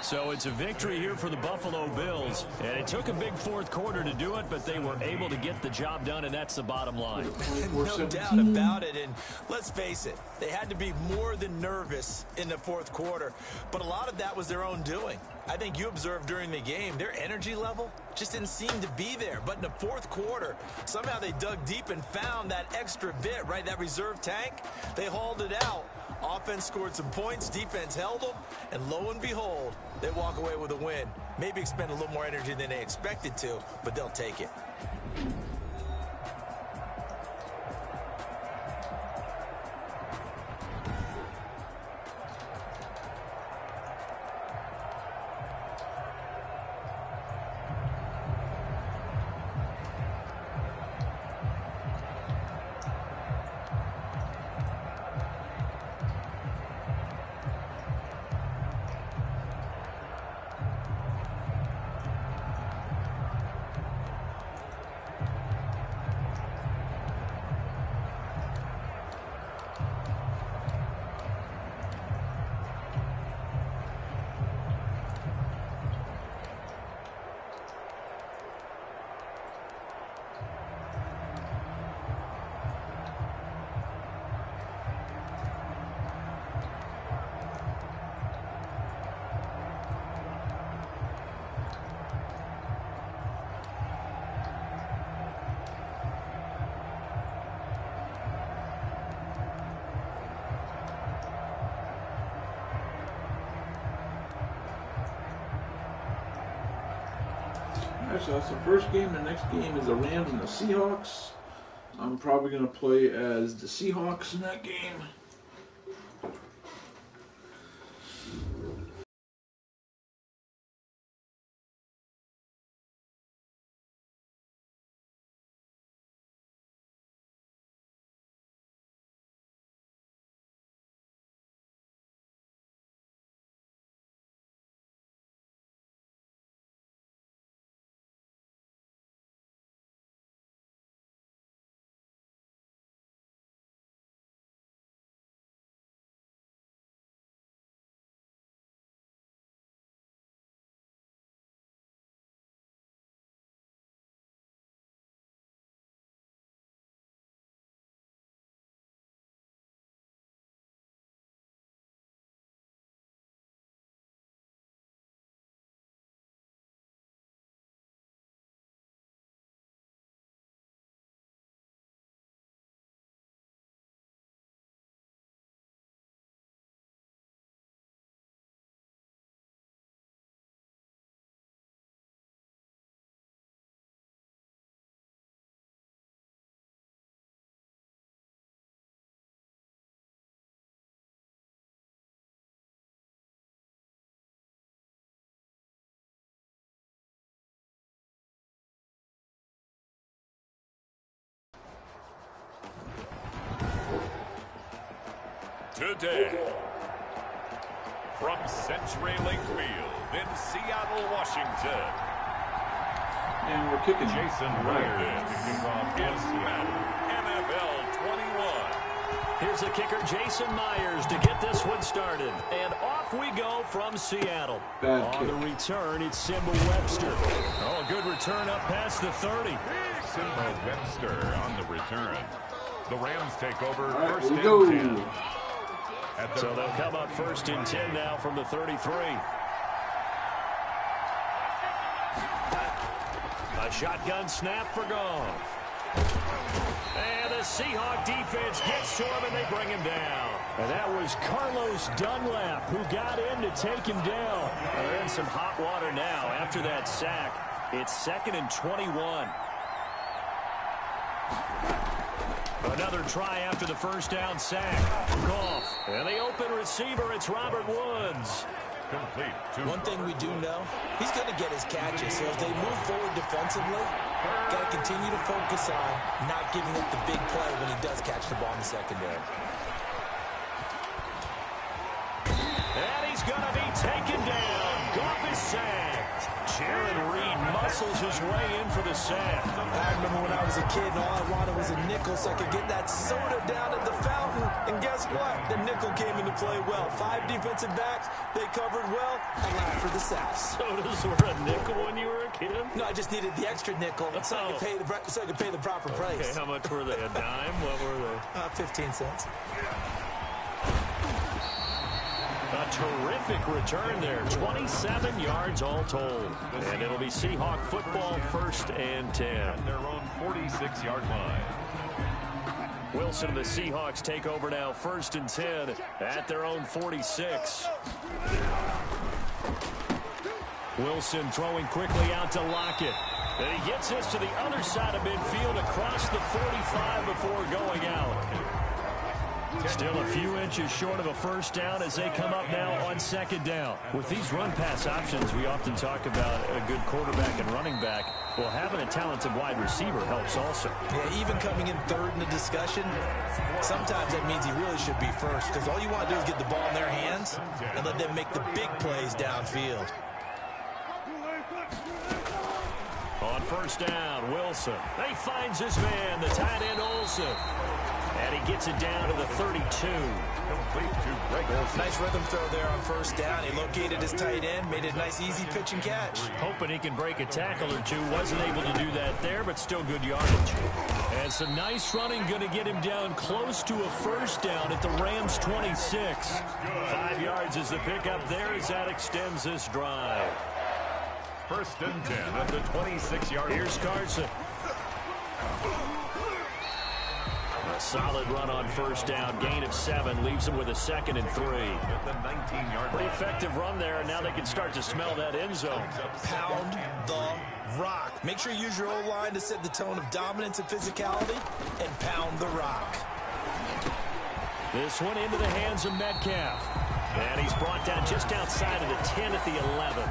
So it's a victory here for the Buffalo Bills. And it took a big 4th quarter to do it, but they were able to get the job done, and that's the bottom line. No doubt about it. And let's face it, they had to be more than nervous in the 4th quarter. But a lot of that was their own doing. I think you observed during the game, their energy level just didn't seem to be there. But in the 4th quarter, somehow they dug deep and found that extra bit, right, that reserve tank. They hauled it out. Offense scored some points, defense held them, and lo and behold, they walk away with a win. Maybe expend a little more energy than they expected to, but they'll take it. Actually, that's the first game. The next game is the Rams and the Seahawks. I'm probably going to play as the Seahawks in that game. Today, from CenturyLink Field in Seattle, Washington. And we're kicking. Jason Myers kicking off his Madden NFL 21. Here's the kicker, Jason Myers, to get this one started. And off we go from Seattle. On the return, it's Simba Webster. Oh, a good return up past the 30. Simba Webster on the return. The Rams take over Right, first and 10. So they'll come up first and 10 now from the 33. A shotgun snap for Goff. And the Seahawk defense gets to him, and they bring him down. And that was Carlos Dunlap who got in to take him down. They're in some hot water now after that sack. It's 2nd and 21. Another try after the first down sack. Goff. And the open receiver, it's Robert Woods. Complete. One thing we do know, he's going to get his catches. So as they move forward defensively, got to continue to focus on not giving up the big play when he does catch the ball in the secondary. And he's going to be taken down. Goff is sacked. Jared Reed muscles his way in for the sack. I remember when I was a kid and all I wanted was a nickel so I could get that soda down at the fountain. And guess what? The nickel came into play well. 5 defensive backs, they covered well. I laughed for the sacks. Sodas were a nickel when you were a kid? No, I just needed the extra nickel so I could pay the proper price. Okay, how much were they? A dime? What were they? 15 cents. A terrific return there. 27 yards all told. And it'll be Seahawk football, 1st and 10. At their own 46-yard line. Wilson and the Seahawks take over now, 1st and 10 at their own 46. Wilson throwing quickly out to Lockett. And he gets this to the other side of midfield across the 45 before going out. Still a few inches short of a first down as they come up now on 2nd down. With these run-pass options, we often talk about a good quarterback and running back. Well, having a talented wide receiver helps also. Yeah, even coming in 3rd in the discussion, sometimes that means he really should be first because all you want to do is get the ball in their hands and let them make the big plays downfield. On 1st down, Wilson. He finds his man, the tight end Olsen. And he gets it down to the 32. Complete to Greg Olsen. Nice rhythm throw there on 1st down. He located his tight end, made a nice easy pitch and catch. Hoping he can break a tackle or two. Wasn't able to do that there, but still good yardage. And some nice running, going to get him down close to a first down at the Rams 26. 5 yards is the pickup there as that extends this drive. 1st and 10 at the 26-yard line. Here's Carson. Solid run on first down. Gain of 7 leaves them with a 2nd and 3. Pretty effective run there, and now they can start to smell that end zone. Pound the rock. Make sure you use your O-line to set the tone of dominance and physicality, and pound the rock. This one into the hands of Metcalf. And he's brought down just outside of the 10 at the 11.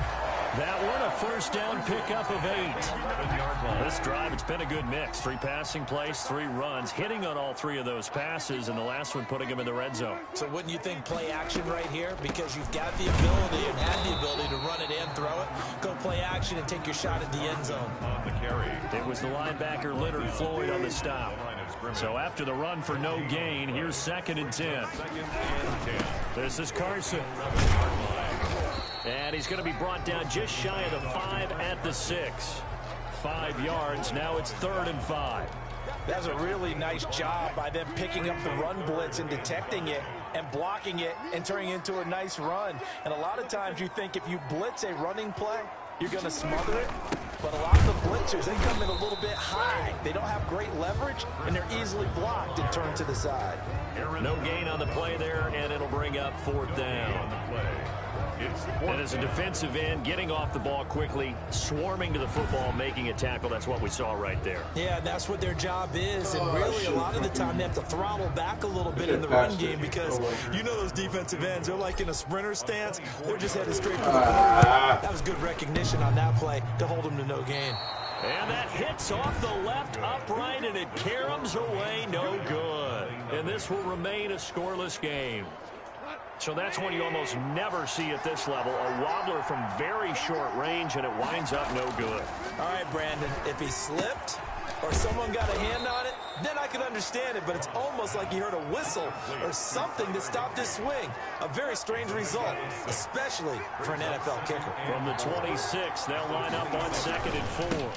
That one, a first down pickup of 8. This drive, it's been a good mix. 3 passing plays, 3 runs, hitting on all 3 of those passes, and the last one putting him in the red zone. So wouldn't you think play action right here? Because you've got the ability and had the ability to run it and throw it. Go play action and take your shot at the end zone. On the carry. It was the linebacker Leonard Floyd on the stop. So after the run for no gain, here's 2nd and 10. This is Carson. And he's going to be brought down just shy of the 5 at the 6. 5 yards. Now it's 3rd and 5. That's a really nice job by them picking up the run blitz and detecting it and blocking it and turning it into a nice run. And a lot of times you think if you blitz a running play, you're going to smother it. But a lot of the blitzers, they come in a little bit high. They don't have great leverage, and they're easily blocked and turned to the side. No gain on the play there, and it'll bring up 4th down. And as a defensive end, getting off the ball quickly, swarming to the football, making a tackle, that's what we saw right there. Yeah, that's what their job is. And really, a lot of the time, they have to throttle back a little bit in the run game because you know those defensive ends, they're like in a sprinter stance. They're just headed straight for the quarterback. That was good recognition on that play to hold them to no gain. And that hits off the left upright, and it caroms away, no good. And this will remain a scoreless game. So that's one you almost never see at this level. A wobbler from very short range, and it winds up no good. All right, Brandon, if he slipped or someone got a hand on it, then I can understand it, but it's almost like he heard a whistle or something to stop this swing. A very strange result, especially for an NFL kicker. From the 26, they'll line up on 2nd and 4.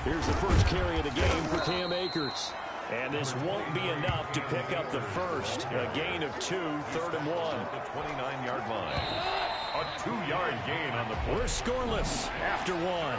Here's the first carry of the game for Cam Akers. And this won't be enough to pick up the first. A gain of 2, 3rd and 1. The 29-yard line. A 2-yard gain on the play. We're scoreless after 1.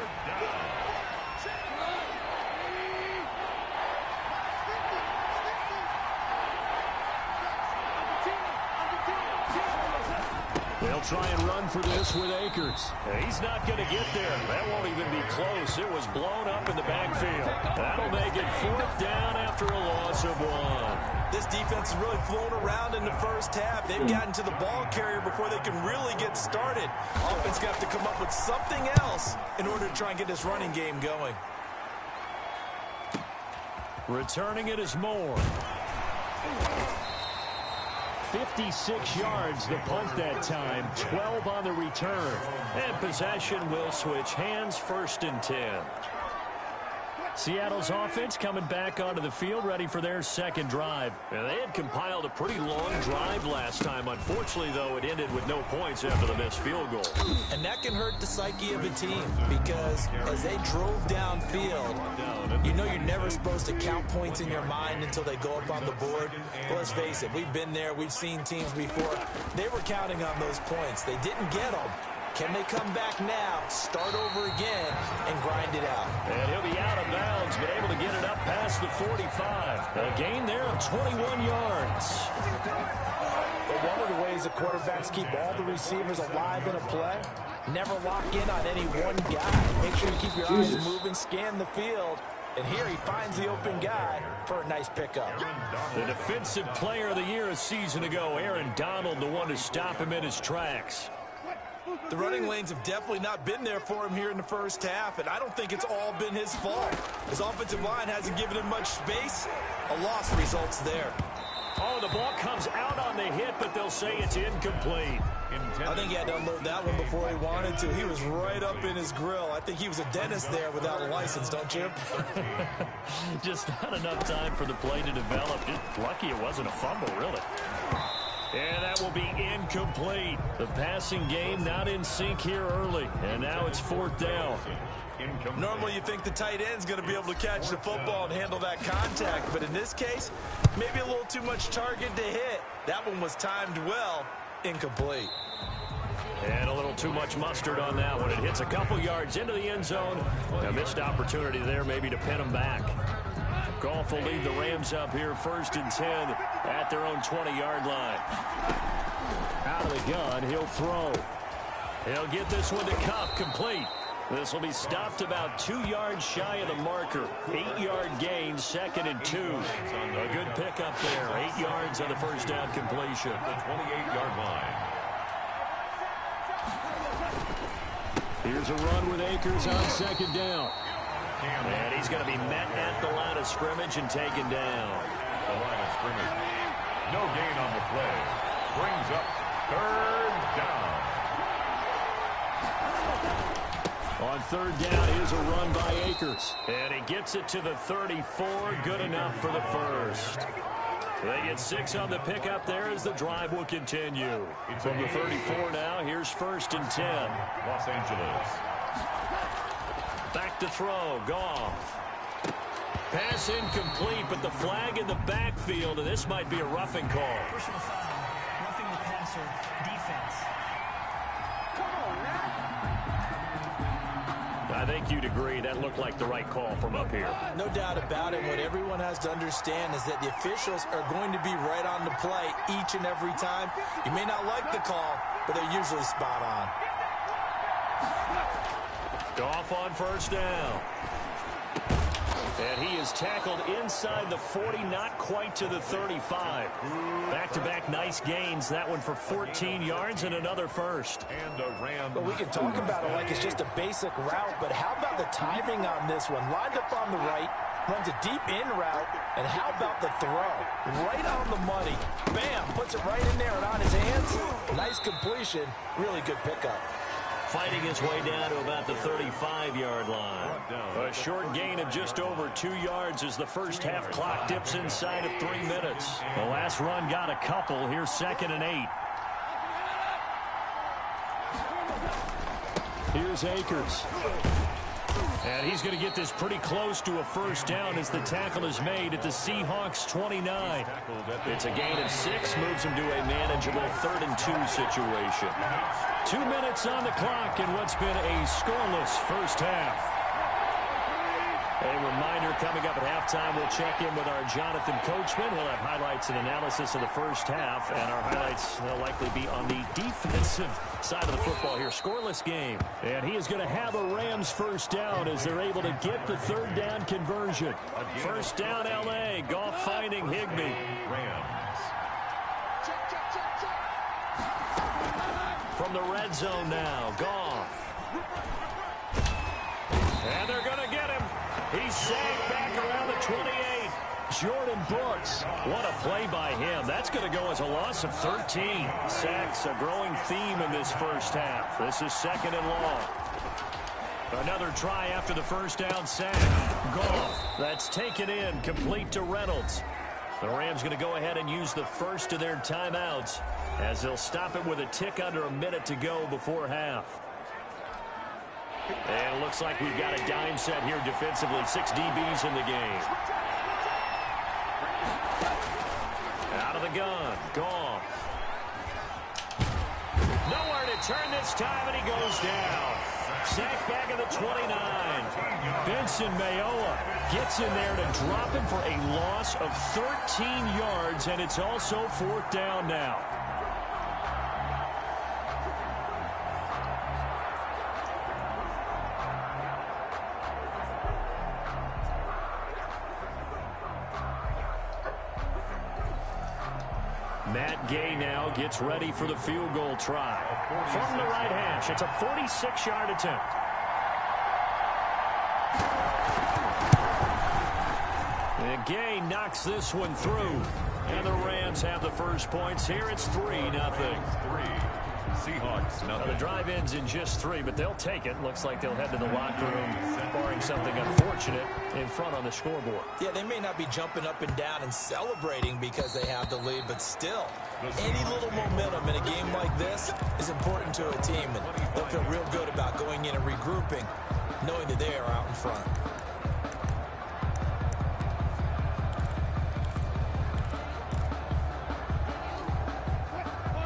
They'll try and run for this with Akers. He's not going to get there. That won't even be close. It was blown up in the backfield. That'll make it 4th down after a loss of 1. This defense has really flown around in the first half. They've gotten to the ball carrier before they can really get started. Offense going to have to come up with something else in order to try and get this running game going. Returning it is Moore. 56 yards the punt that time, 12 on the return. And possession will switch hands, 1st and 10. Seattle's offense coming back onto the field, ready for their 2nd drive. And they had compiled a pretty long drive last time. Unfortunately, though, it ended with no points after the missed field goal. And that can hurt the psyche of a team because as they drove downfield, you know you're never supposed to count points in your mind until they go up on the board. But let's face it, we've been there. We've seen teams before. They were counting on those points. They didn't get them. Can they come back now, start over again, and grind it out? And he'll be out of bounds, but able to get it up past the 45. A gain there of 21 yards. But one of the ways the quarterbacks keep all the receivers alive in a play, never lock in on any one guy. Make sure you keep your eyes moving, scan the field. And here he finds the open guy for a nice pickup. The defensive player of the year a season ago, Aaron Donald, the one to stop him in his tracks. The running lanes have definitely not been there for him here in the first half, and I don't think it's all been his fault. His offensive line hasn't given him much space. A loss results there. Oh, the ball comes out on the hit, but they'll say it's incomplete. I think he had to unload that one before he wanted to. He was right up in his grill. I think he was a dentist there without a license, don't you? Just not enough time for the play to develop. Just lucky it wasn't a fumble, really. And that will be incomplete. The passing game not in sync here early. And now it's 4th down. Normally you think the tight end's going to be able to catch the football and handle that contact. But in this case, maybe a little too much target to hit. That one was timed well. Incomplete. And a little too much mustard on that one. It hits a couple yards into the end zone. A missed opportunity there maybe to pin him back. Goff will lead the Rams up here 1st and 10 at their own 20-yard line. Out of the gun, he'll throw. He'll get this one to Kupp, complete. This will be stopped about 2 yards shy of the marker. 8-yard gain, 2nd and 2. A good pickup there. 8 yards on the first down completion. The 28-yard line. Here's a run with Akers on 2nd down. And he's going to be met at the line of scrimmage and taken down. The line of scrimmage. No gain on the play. Brings up 3rd down. On 3rd down, here's a run by Akers. And he gets it to the 34. Good enough for the first. They get 6 on the pickup there as the drive will continue. From the 34 now, here's 1st and 10. Los Angeles. Back to throw. Goff. Pass incomplete, but the flag in the backfield, and this might be a roughing call. Personal foul. Roughing the passer. Defense. I think you'd agree that looked like the right call from up here. No doubt about it. What everyone has to understand is that the officials are going to be right on the play each and every time. You may not like the call, but they're usually spot on. Goff on 1st down. And he is tackled inside the 40, not quite to the 35. Back-to-back nice gains. That one for 14 yards and another first. And a Ram. Well, we can talk about it like it's just a basic route, but how about the timing on this one? Lined up on the right, runs a deep in route, and how about the throw? Right on the money. Bam, puts it right in there and on his hands. Nice completion. Really good pickup. Fighting his way down to about the 35-yard line. A short gain of just over 2 yards as the first half clock dips inside of 3 minutes. The last run got a couple. Here's 2nd and 8. Here's Akers. And he's going to get this pretty close to a first down as the tackle is made at the Seahawks 29. It's a gain of 6, moves him to a manageable 3rd and 2 situation. 2 minutes on the clock in what's been a scoreless first half. A reminder coming up at halftime, we'll check in with our Jonathan Coachman. He'll have highlights and analysis of the first half, and our highlights will likely be on the defensive side of the football here. Scoreless game. And he is going to have a Rams first down as they're able to get the 3rd down conversion. First down, L.A. Goff finding Higbee. Rams. From the red zone now, Goff. And they're going to get him. He's sagged back around the 28. Jordan Brooks. What a play by him. That's going to go as a loss of 13. Sacks, a growing theme in this first half. This is 2nd and long. Another try after the first down sack. Goff. That's taken in, complete to Reynolds. The Rams going to go ahead and use the first of their timeouts as they'll stop it with a tick under a minute to go before half. And it looks like we've got a dime set here defensively. 6 DBs in the game. Out of the gun. Goff. Nowhere to turn this time, and he goes down. Sacked back at the 29. Benson Mayowa gets in there to drop him for a loss of 13 yards, and it's also 4th down now. Matt Gay now gets ready for the field goal try. From the right hash, it's a 46-yard attempt. And Gay knocks this one through. And the Rams have the first points here. It's 3-0. Seahawks, Now, the drive ends in just 3, but they'll take it. Looks like they'll head to the locker room, barring something unfortunate, in front on the scoreboard. Yeah, they may not be jumping up and down and celebrating because they have the lead, but still, any little momentum in a game like this is important to a team, and they'll feel real good about going in and regrouping, knowing that they are out in front.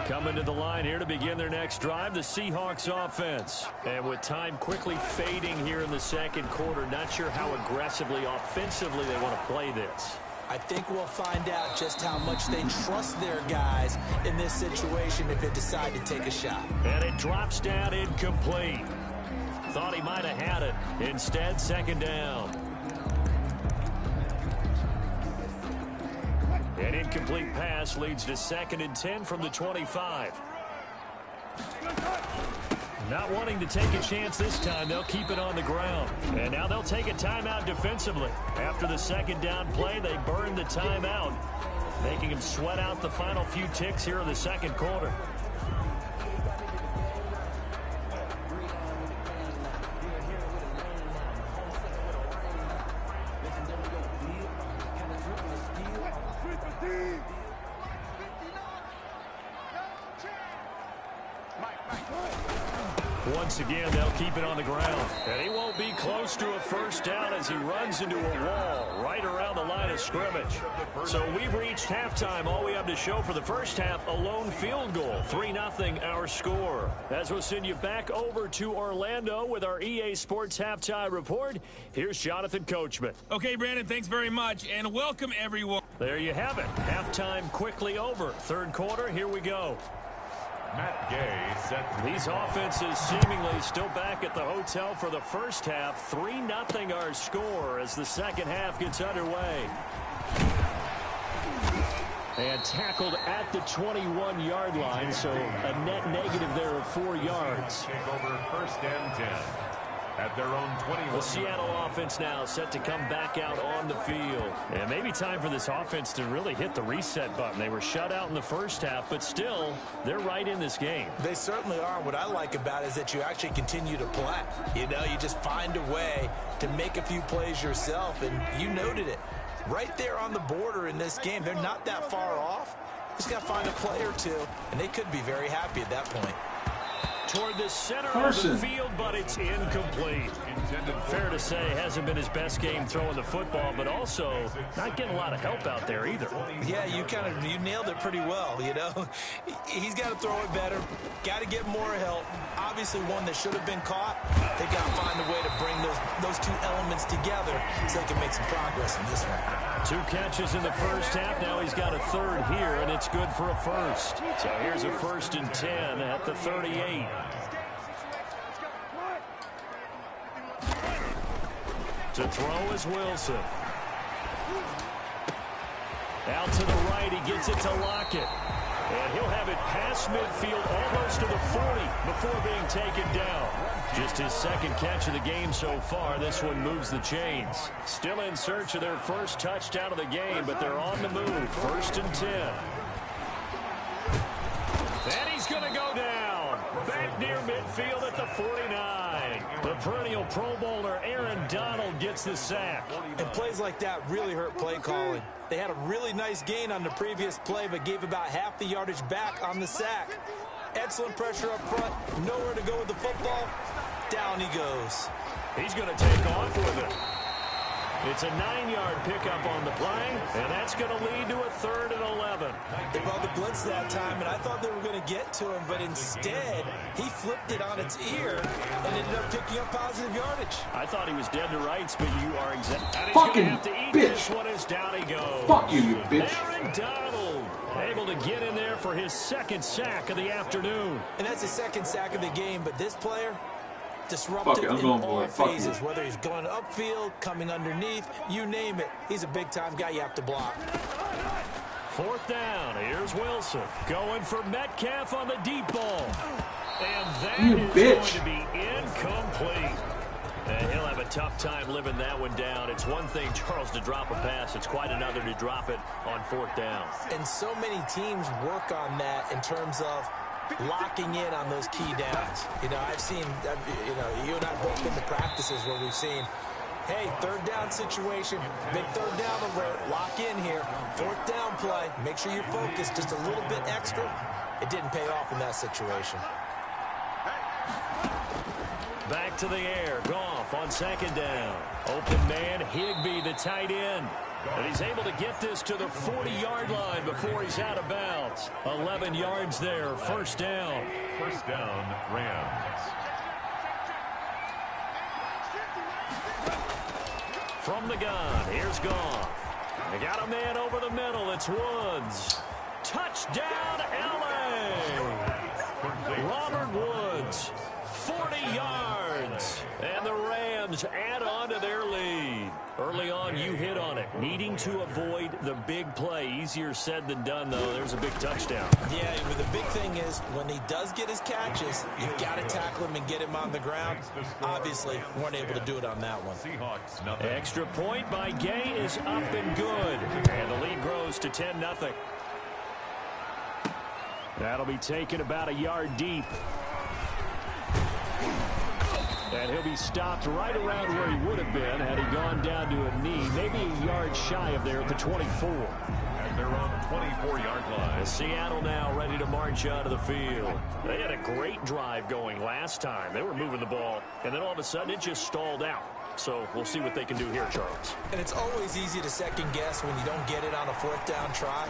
Coming to the line here to begin their next drive, the Seahawks offense. And with time quickly fading here in the second quarter, not sure how aggressively, offensively they want to play this. I think we'll find out just how much they trust their guys in this situation if they decide to take a shot. And it drops down incomplete. Thought he might have had it. Instead, second down. An incomplete pass leads to 2nd and 10 from the 25. Not wanting to take a chance this time, they'll keep it on the ground. And now they'll take a timeout defensively. After the second down play, they burn the timeout, making them sweat out the final few ticks here in the second quarter. Once again, they'll keep it on the ground. And he won't be close to a first down as he runs into a wall right around the line of scrimmage. So we've reached halftime. All we have to show for the first half, a lone field goal. 3-0 our score. As we'll send you back over to Orlando with our EA Sports Halftime Report, here's Jonathan Coachman. Okay, Brandon, thanks very much, and welcome, everyone. There you have it. Halftime quickly over. Third quarter, here we go. Matt Gay set. These offenses seemingly still back at the hotel for the first half. 3-0 our score as the second half gets underway. And tackled at the 21-yard line, so a net negative there of 4 yards. Take over 1st and 10 at their own 21. The Seattle offense now set to come back out on the field. And maybe time for this offense to really hit the reset button. They were shut out in the first half, but still, they're right in this game. They certainly are. What I like about it is that you actually continue to play. You know, you just find a way to make a few plays yourself, and you noted it. Right there on the border in this game, they're not that far off. Just got to find a play or two, and they could be very happy at that point. Toward the center of the field, but it's incomplete. Fair to say, hasn't been his best game throwing the football, but also not getting a lot of help out there either. Yeah, you nailed it pretty well, you know. He's got to throw it better, got to get more help. Obviously one that should have been caught. They got to find a way to bring those two elements together so they can make some progress in this one. 2 catches in the first half. Now he's got a third here, and it's good for a first. So here's a 1st and 10 at the 38. To throw is Wilson. Out to the right, he gets it to Lockett. And he'll have it past midfield, almost to the 40 before being taken down. Just his 2nd catch of the game so far. This one moves the chains. Still in search of their first touchdown of the game, but they're on the move. 1st and 10. And he's going to go down. Back near midfield at the 49. The perennial Pro Bowler Aaron Donald gets the sack. And plays like that really hurt play calling. They had a really nice gain on the previous play, but gave about half the yardage back on the sack. Excellent pressure up front. Nowhere to go with the football. Down he goes. He's going to take off with it. It's a 9-yard pickup on the play, and that's going to lead to a 3rd and 11. They brought the blitz that time, and I thought they were going to get to him, but instead, he flipped it on its ear and ended up picking up positive yardage. I thought he was dead to rights, but you are exactly. Fucking bitch. This one as down he goes. Fuck you, you bitch. Aaron Donald able to get in there for his 2nd sack of the afternoon. And that's his 2nd sack of the game, but this player, disruptive in all phases, whether he's going upfield, coming underneath, you name it. He's a big-time guy you have to block. 4th down. Here's Wilson going for Metcalf on the deep ball. And that is going to be incomplete. And he'll have a tough time living that one down. It's one thing, Charles, to drop a pass. It's quite another to drop it on 4th down. And so many teams work on that in terms of locking in on those key downs. You know, I've seen, you know, you and I both been to practices where we've seen, hey, 3rd down situation, big 3rd down alert, lock in here, 4th down play, make sure you're focused just a little bit extra. It didn't pay off in that situation. Back to the air. Goff on second down. Open man, Higbee, the tight end. And he's able to get this to the 40-yard line before he's out of bounds. 11 yards there, first down. First down, Rams. From the gun, here's Goff. They got a man over the middle. It's Woods. Touchdown, L.A. Robert Woods, 40 yards. And the Rams add on to their lead. Early on, you hit on it. Needing to avoid the big play. Easier said than done, though. There's a big touchdown. Yeah, but the big thing is when he does get his catches, you've got to tackle him and get him on the ground. Obviously, weren't able to do it on that one. Seahawks, nothing. Extra point by Gay is up and good. And the lead grows to 10-0. That'll be taken about a yard deep. And he'll be stopped right around where he would have been had he gone down to a knee, maybe a yard shy of there at the 24. And they're on the 24-yard line. Seattle now ready to march out of the field. They had a great drive going last time. They were moving the ball, and then all of a sudden it just stalled out. So we'll see what they can do here, Charles. And it's always easy to second guess when you don't get it on a fourth down try.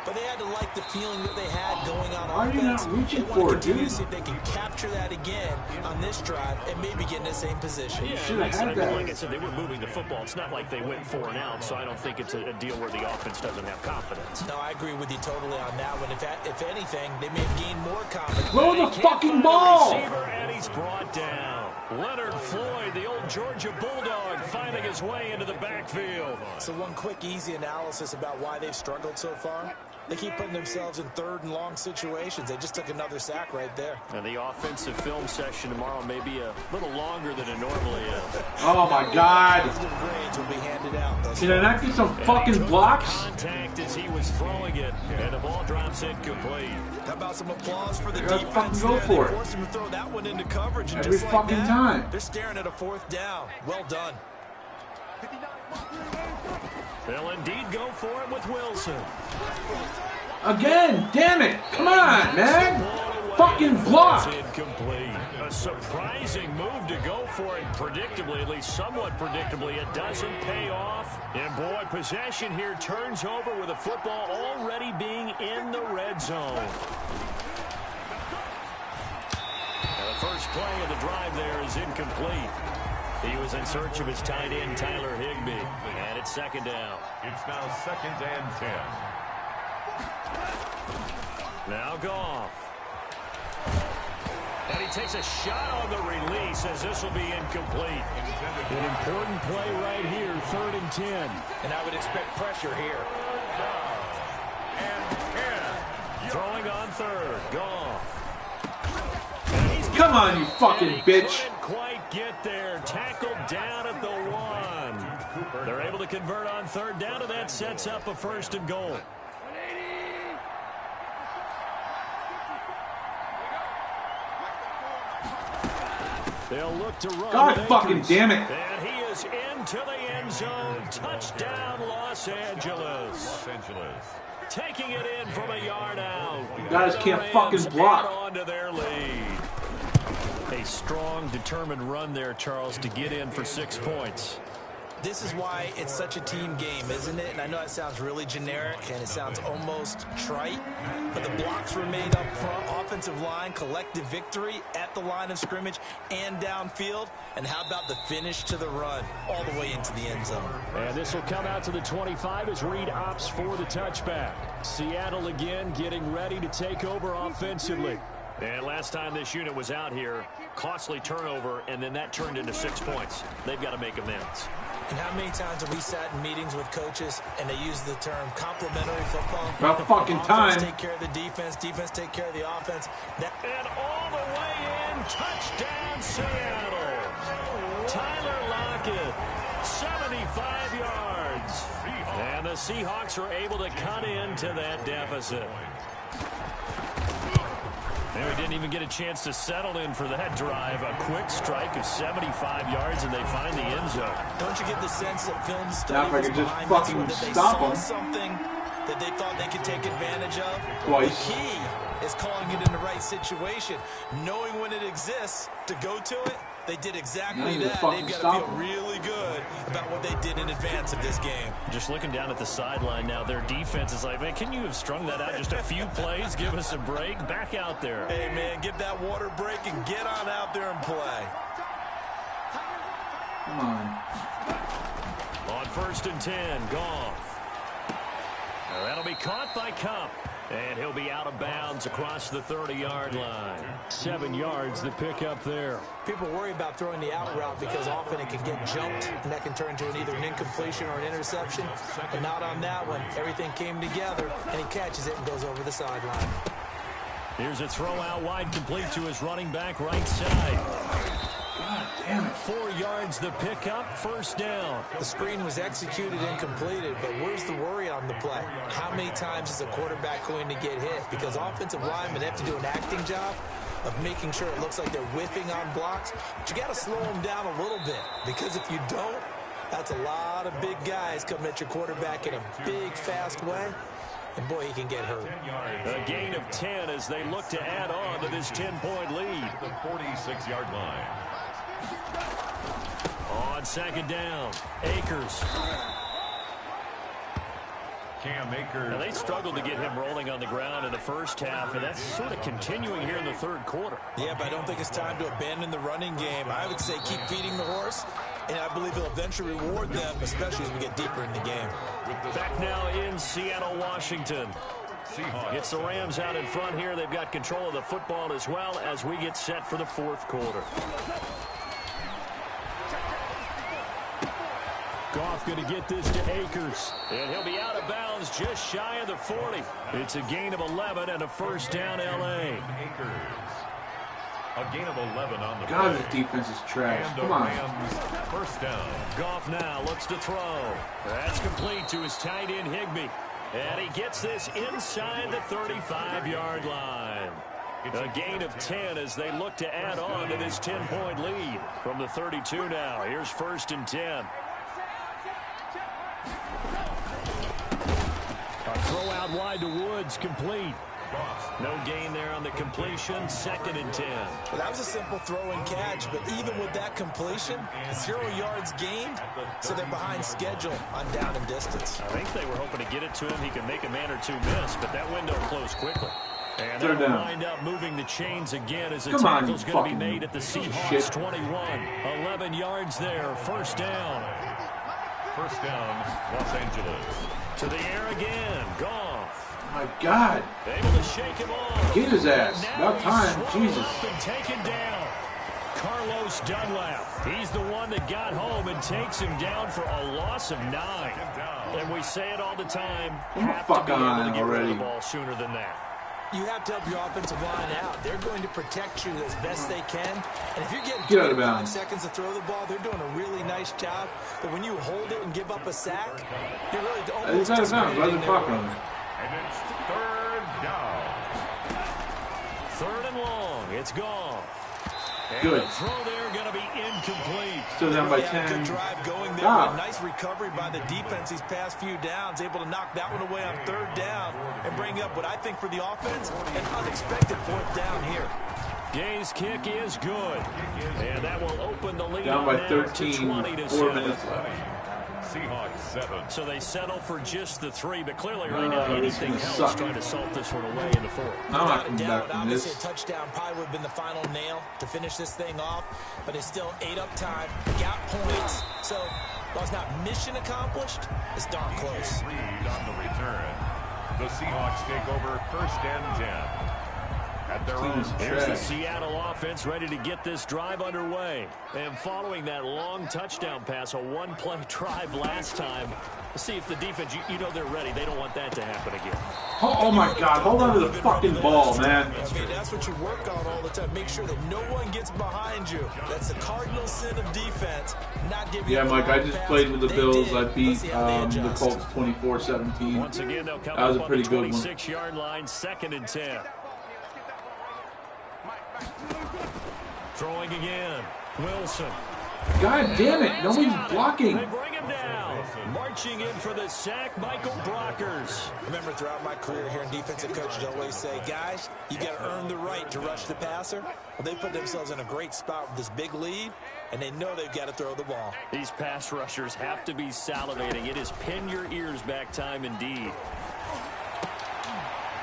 But they had to like the feeling that they had going on offense. Why are you not reaching for it, dude? To see if they can capture that again on this drive and maybe get in the same position. Yeah, should have had that. Like I said, they were moving the football. It's not like they went 4 and out, so I don't think it's a deal where the offense doesn't have confidence. No, I agree with you totally on that one. If anything, they may have gained more confidence. Throw the fucking ball! And he's brought down. Leonard Floyd, the old Georgia Bulldog, finding his way into the backfield. So one quick, easy analysis about why they've struggled so far. They keep putting themselves in third and long situations. They just took another sack right there. And the offensive film session tomorrow may be a little longer than it normally is. Oh my God! Grades will be handed out. Can I not get some fucking blocks? Contact as he was throwing it, and the ball drops incomplete. How about some applause for the You gotta defense fucking go there? for They it. forced him to throw that one into coverage, and Every just like fucking that, time. they're staring at a fourth down. Well done. They'll indeed go for it with Wilson. Again, damn it! Come on, man! Fucking block! Incomplete. A surprising move to go for it predictably, at least somewhat predictably. It doesn't pay off. And boy, possession here turns over with the football already being in the red zone. Now the first play of the drive there is incomplete. He was in search of his tight end, Tyler Higbee. And it's second down. It's now 2nd and 10. Now Goff. And he takes a shot on the release as this will be incomplete. An important play right here, 3rd and 10. And I would expect pressure here. Throwing on 3rd. Goff. Come on, you fucking bitch! Couldn't quite get there. Tackled down at the 1. They're able to convert on 3rd down, and that sets up a 1st and goal. They'll look to run. God fucking damn it! And he is into the end zone. Touchdown, Los Angeles. Los Angeles. Taking it in from a yard out. You guys can't The fucking Rams block. add on to their lead. A strong, determined run there, Charles, to get in for 6 points. This is why it's such a team game, isn't it? And I know it sounds really generic and it sounds almost trite, but the blocks were made up front, offensive line, collective victory at the line of scrimmage and downfield. And how about the finish to the run all the way into the end zone? And this will come out to the 25 as Reed opts for the touchback. Seattle again getting ready to take over offensively. And last time this unit was out here, costly turnover, and then that turned into 6 points. They've got to make amends. And how many times have we sat in meetings with coaches and they use the term complementary football? About fucking time. Offense take care of the defense, defense take care of the offense. And all the way in, touchdown Seattle. Tyler Lockett, 75 yards. And the Seahawks are able to cut into that deficit. And we didn't even get a chance to settle in for that drive. A quick strike of 75 yards, and they find the end zone. Don't you get the sense that film Now study if I was could just behind fucking this one, that they stop saw them. something that they thought they could take advantage of? Twice. The key is calling it in the right situation, knowing when it exists to go to it, They did exactly Now that. They've got to feel really good about what they did in advance of this game. Just looking down at the sideline now, their defense is like, man, can you have strung that out just a few plays? Give us a break. Back out there. Hey, man, give that water break and get on out there and play. Come on. On 1st and 10, Goff. That'll be caught by Cup. And he'll be out of bounds across the 30-yard line. 7 yards the pick up there. People worry about throwing the out route because often it can get jumped, and that can turn into either an incompletion or an interception. But not on that one. Everything came together, and he catches it and goes over the sideline. Here's a throw out wide, complete to his running back right side. God damn it. 4 yards the pickup, 1st down. The screen was executed and completed, but where's the worry on the play? How many times is a quarterback going to get hit? Because offensive linemen have to do an acting job of making sure it looks like they're whiffing on blocks. But you got to slow them down a little bit, because if you don't, that's a lot of big guys coming at your quarterback in a big, fast way. And, boy, he can get hurt. A gain of 10 as they look to add on to this 10-point lead. The 46-yard line. On 2nd down, Akers. Cam Akers. Now, they struggled to get him rolling on the ground in the first half, and that's sort of continuing here in the 3rd quarter. Yeah, but I don't think it's time to abandon the running game. I would say keep feeding the horse, and I believe he'll eventually reward them, especially as we get deeper in the game. Back now in Seattle, Washington. It's the Rams out in front here. They've got control of the football as well as we get set for the 4th quarter. Goff going to get this to Akers. And he'll be out of bounds just shy of the 40. It's a gain of 11 and a 1st down, L.A. Akers. A gain of 11 on the God, play. this defense is trash. And Come on. Rams 1st down. Goff now looks to throw. That's complete to his tight end, Higbee. And he gets this inside the 35-yard line. A gain of 10 as they look to add on to this 10-point lead. From the 32 now, here's 1st and 10. A throw out wide to Woods, complete. No gain there on the completion, 2nd and 10. Well, that was a simple throw and catch, but even with that completion, 0 yards gained, so they're behind schedule on down and distance. I think they were hoping to get it to him. He could make a man or two miss, but that window closed quickly. And they'll wind up moving the chains again as the tackle's going to be made at the Seahawks 21. 11 yards there, 1st down. 1st down, Los Angeles. To the air again, Goff. My God. Able to shake him off. Get his ass. About time. Jesus. And taken down. Carlos Dunlap. He's the one that got home and takes him down for a loss of 9. And we say it all the time. Have to be able to get rid of the ball sooner than that. You have to help your offensive line out. They're going to protect you as best they can. And if you're getting 5 seconds to throw the ball, they're doing a really nice job. But when you hold it and give up a sack, you're really almost just getting there. And it's 3rd down. 3rd and long. It's gone. Good. The throw there going to be incomplete. Still down by 10. Good drive going there. A nice recovery by the defense these past few downs. Able to knock that one away on 3rd down and bring up what I think for the offense, an unexpected 4th down here. Gay's kick is good. And that will open the lead down by 13, 4 minutes left. Seahawks 7. So they settle for just the 3, but clearly right now anything helps trying to salt this one away in the 4th. Without a doubt, obviously a touchdown probably would have been the final nail to finish this thing off, but it's still ate up time, got points, so while it's not mission accomplished, it's darn close. Reed on the return. The Seahawks take over 1st and 10. At their own. Here's the Seattle offense ready to get this drive underway. And following that long touchdown pass, a one-play drive last time, let's see if the defense, you know they're ready. They don't want that to happen again. Oh my God, hold on to the fucking ball, man. I mean, that's what you work on all the time. Make sure that no one gets behind you. That's the cardinal sin of defense. Not giving Yeah, Mike, I just played with the Bills. I beat the Colts 24-17. Once again, they'll come that was a pretty up good on the one. 26-yard line, 2nd and 10. Throwing again. Wilson. God damn it. Nobody's blocking. They bring him down. Marching in for the sack, Michael Brockers. Remember, throughout my career here in defensive coaches always say, guys, you got to earn the right to rush the passer. Well, they put themselves in a great spot with this big lead, and they know they've got to throw the ball. These pass rushers have to be salivating. It is pin your ears back time indeed.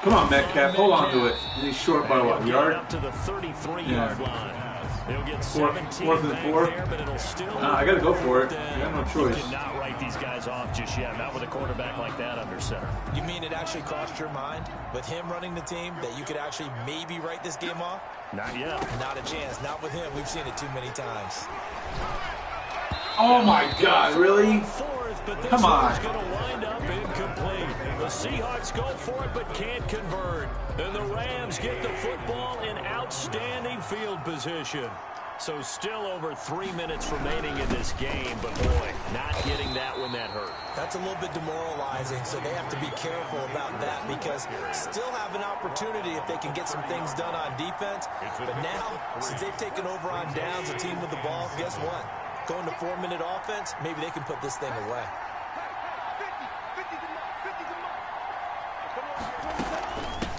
Come on, Metcalf, hold on to it. And he's short by what, yard? Up to the 33-yard line. He'll get 17 fourth and back 4. there, but it'll still I got to go for it. I got no choice. You cannot write these guys off just yet, not with a quarterback like that under center. You mean it actually crossed your mind with him running the team that you could actually maybe write this game off? Not yet. Not a chance. Not with him. We've seen it too many times. Oh my God, really? Fourth, but this Come on. one's going to wind up incomplete. The Seahawks go for it but can't convert. And the Rams get the football in outstanding field position. So still over 3 minutes remaining in this game, but boy, not getting that when that hurt. That's a little bit demoralizing, so they have to be careful about that because still have an opportunity if they can get some things done on defense. But now, since they've taken over on downs, a team with the ball, guess what? Going to 4-minute offense, maybe they can put this thing away.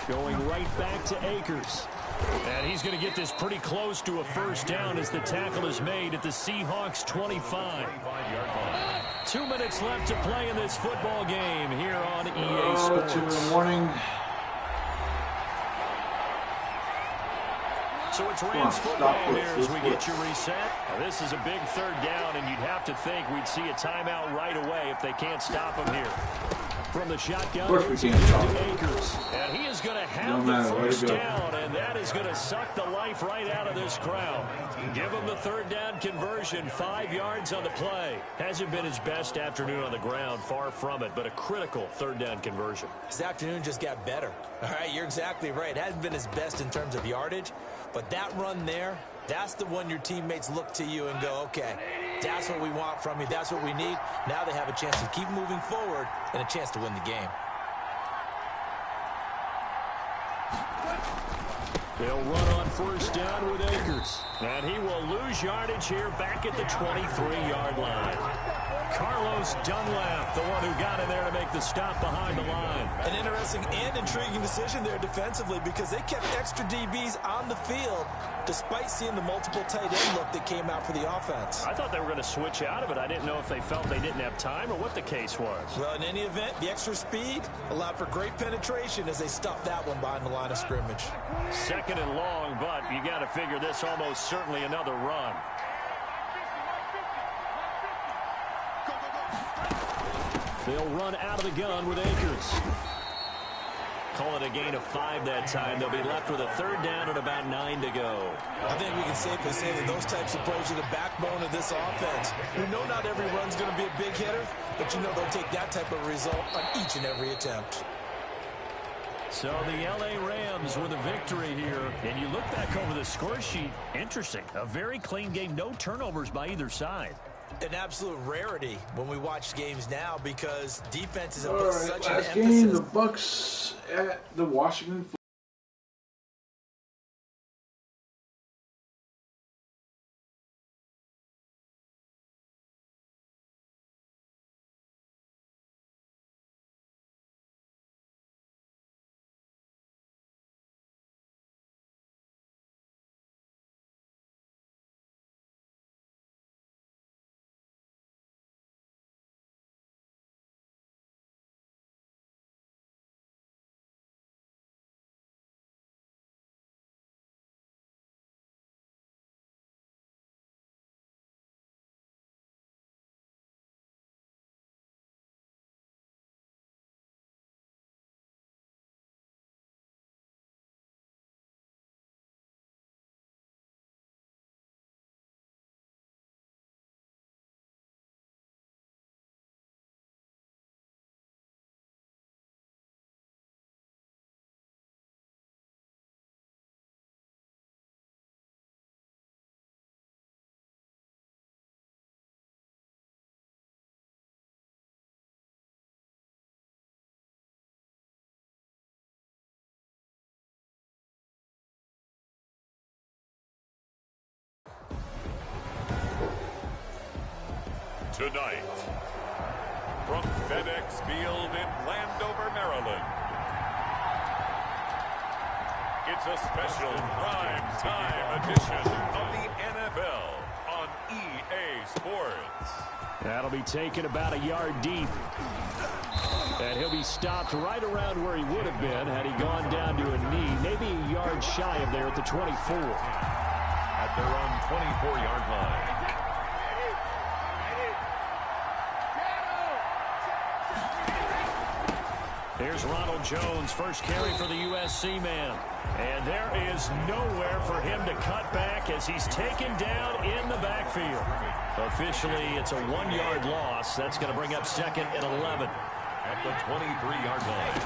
Going right back to Akers. And he's going to get this pretty close to a first down as the tackle is made at the Seahawks 25. 2 minutes left to play in this football game here on EA Sports. 2 in the morning. So it's Rams football here as we get you reset. Now, this is a big third down, and you'd have to think we'd see a timeout right away if they can't stop him here. From the shotgun, of course we can't stop him. Akers. And he is going to have the first down, and that is going to suck the life right out of this crowd. Give him the third down conversion, 5 yards on the play. Hasn't been his best afternoon on the ground, far from it, but a critical third down conversion. His afternoon just got better. All right, you're exactly right. It hasn't been his best in terms of yardage, but that run there, that's the one your teammates look to you and go, okay, that's what we want from you. That's what we need. Now they have a chance to keep moving forward and a chance to win the game. They'll run on first down with Akers. And he will lose yardage here back at the 23-yard line. Carlos Dunlap, the one who got in there to make the stop behind the line. An interesting and intriguing decision there defensively because they kept extra DBs on the field despite seeing the multiple tight end look that came out for the offense. I thought they were going to switch out of it. I didn't know if they felt they didn't have time or what the case was. Well, in any event, the extra speed allowed for great penetration as they stuffed that one behind the line of scrimmage. Second and long, but you got to figure this almost certainly another run. They'll run out of the gun with Akers. Call it a gain of 5 that time. They'll be left with a third down and about 9 to go. I think we can safely say that those types of plays are the backbone of this offense. You know not every run's going to be a big hitter, but you know they'll take that type of result on each and every attempt. So the L.A. Rams with a victory here. And you look back over the score sheet, interesting. A very clean game, no turnovers by either side. An absolute rarity when we watch games now because defenses have All put right, such an last emphasis. game, the Bucks at the Washington. Tonight, from FedEx Field in Landover, Maryland. It's a special prime time edition of the NFL on EA Sports. That'll be taken about a yard deep. And he'll be stopped right around where he would have been had he gone down to a knee, maybe a yard shy of there at the 24. At their own 24-yard line. Here's Ronald Jones, first carry for the USC man. And there is nowhere for him to cut back as he's taken down in the backfield. Officially, it's a 1-yard loss. That's going to bring up 2nd and 11. At the 23-yard line.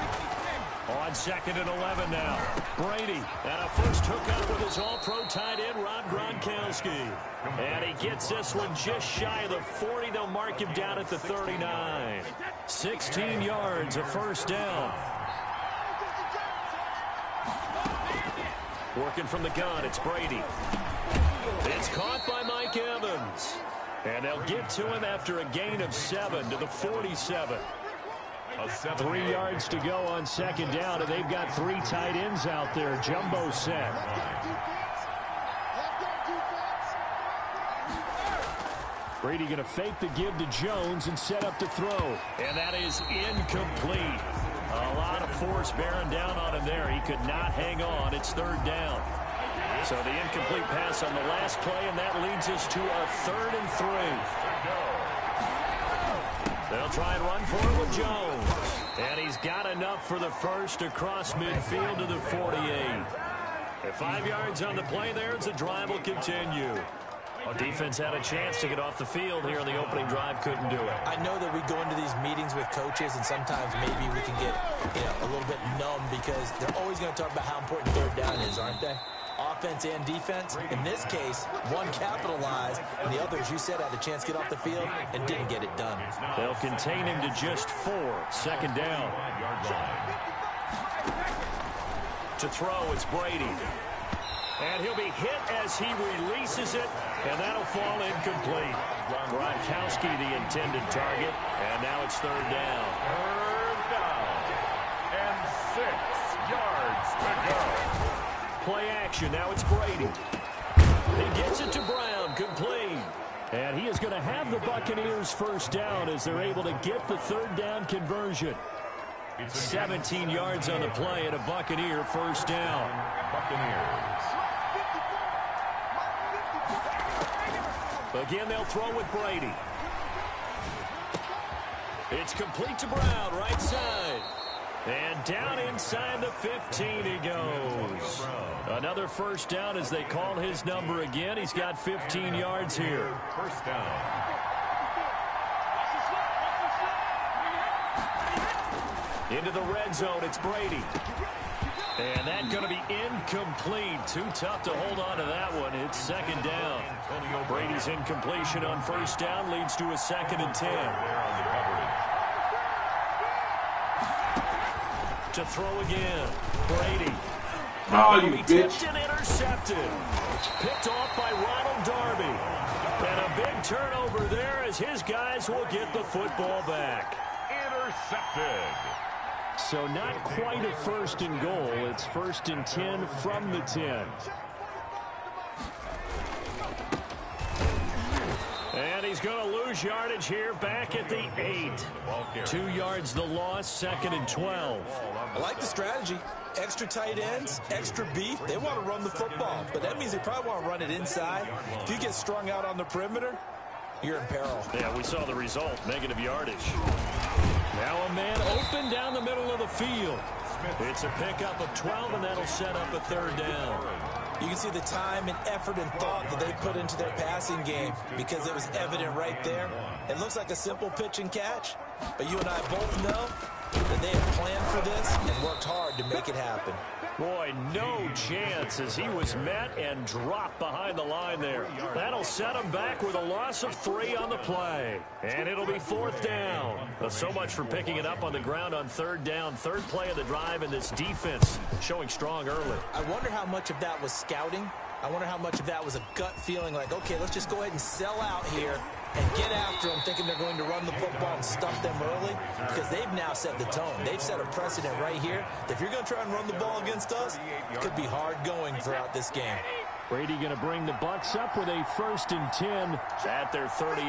On 2nd and 11 now. Brady, and a first hookup with his all-pro tight end, Rob Gronkowski. And he gets this one just shy of the 40. They'll mark him down at the 39. 16 yards, a first down. Working from the gun, it's Brady. It's caught by Mike Evans. And they'll get to him after a gain of 7 to the 47. 3 yards to go on 2nd down, and they've got 3 tight ends out there. Jumbo set. Brady going to fake the give to Jones and set up to throw. And that is incomplete. A lot of force bearing down on him there. He could not hang on. It's 3rd down. So the incomplete pass on the last play, and that leads us to a 3rd and 3. They'll try and run for it with Jones. And he's got enough for the first across midfield to the 48. At 5 yards on the play there, as the drive will continue. Defense had a chance to get off the field here on the opening drive, couldn't do it. I know that we go into these meetings with coaches, and sometimes maybe we can get a little bit numb because they're always going to talk about how important 3rd down is, aren't they? Offense and defense. In this case, one capitalized, and the other, as you said, had a chance to get off the field and didn't get it done. They'll contain him to just 4. 2nd down. To throw, it's Brady. And he'll be hit as he releases it, and that'll fall incomplete. Gronkowski, the intended target, and now it's 3rd down. 3rd down, and 6 yards to go. Play action, now it's Brady. He gets it to Brown, complete. And he is going to have the Buccaneers first down as they're able to get the 3rd down conversion. 17 yards on the play and a Buccaneer first down. Buccaneers. Again, they'll throw with Brady. It's complete to Brown, right side. And down inside the 15 he goes. Another first down as they call his number again. He's got 15 yards here. First down. Into the red zone, it's Brady. And that's going to be incomplete. Too tough to hold on to that one. It's 2nd down. Brady's incompletion on first down leads to a 2nd and 10. To throw again. Brady. Oh, you tipped bitch. and intercepted. Picked off by Ronald Darby. And a big turnover there as his guys will get the football back. Intercepted. So not quite a 1st and goal. It's 1st and 10 from the 10. And he's going to lose yardage here back at the 8. 2 yards the loss, 2nd and 12. I like the strategy. Extra tight ends, extra beef. They want to run the football, but that means they probably want to run it inside. If you get strung out on the perimeter, you're in peril. Yeah, we saw the result, negative yardage. Now a man open down the middle of the field. It's a pickup of 12, and that'll set up a 3rd down. You can see the time and effort and thought that they put into their passing game because it was evident right there. It looks like a simple pitch and catch, but you and I both know that they had planned for this and worked hard to make it happen. Boy, no chance as he was met and dropped behind the line there. That'll set him back with a loss of 3 on the play. And it'll be 4th down. But so much for picking it up on the ground on 3rd down. 3rd play of the drive, and this defense showing strong early. I wonder how much of that was scouting. I wonder how much of that was a gut feeling like, okay, let's just go ahead and sell out here and get after them thinking they're going to run the football and stump them early, because they've now set the tone. They've set a precedent right here. If you're going to try and run the ball against us, it could be hard going throughout this game. Brady going to bring the Bucs up with a 1st and 10 at their 38.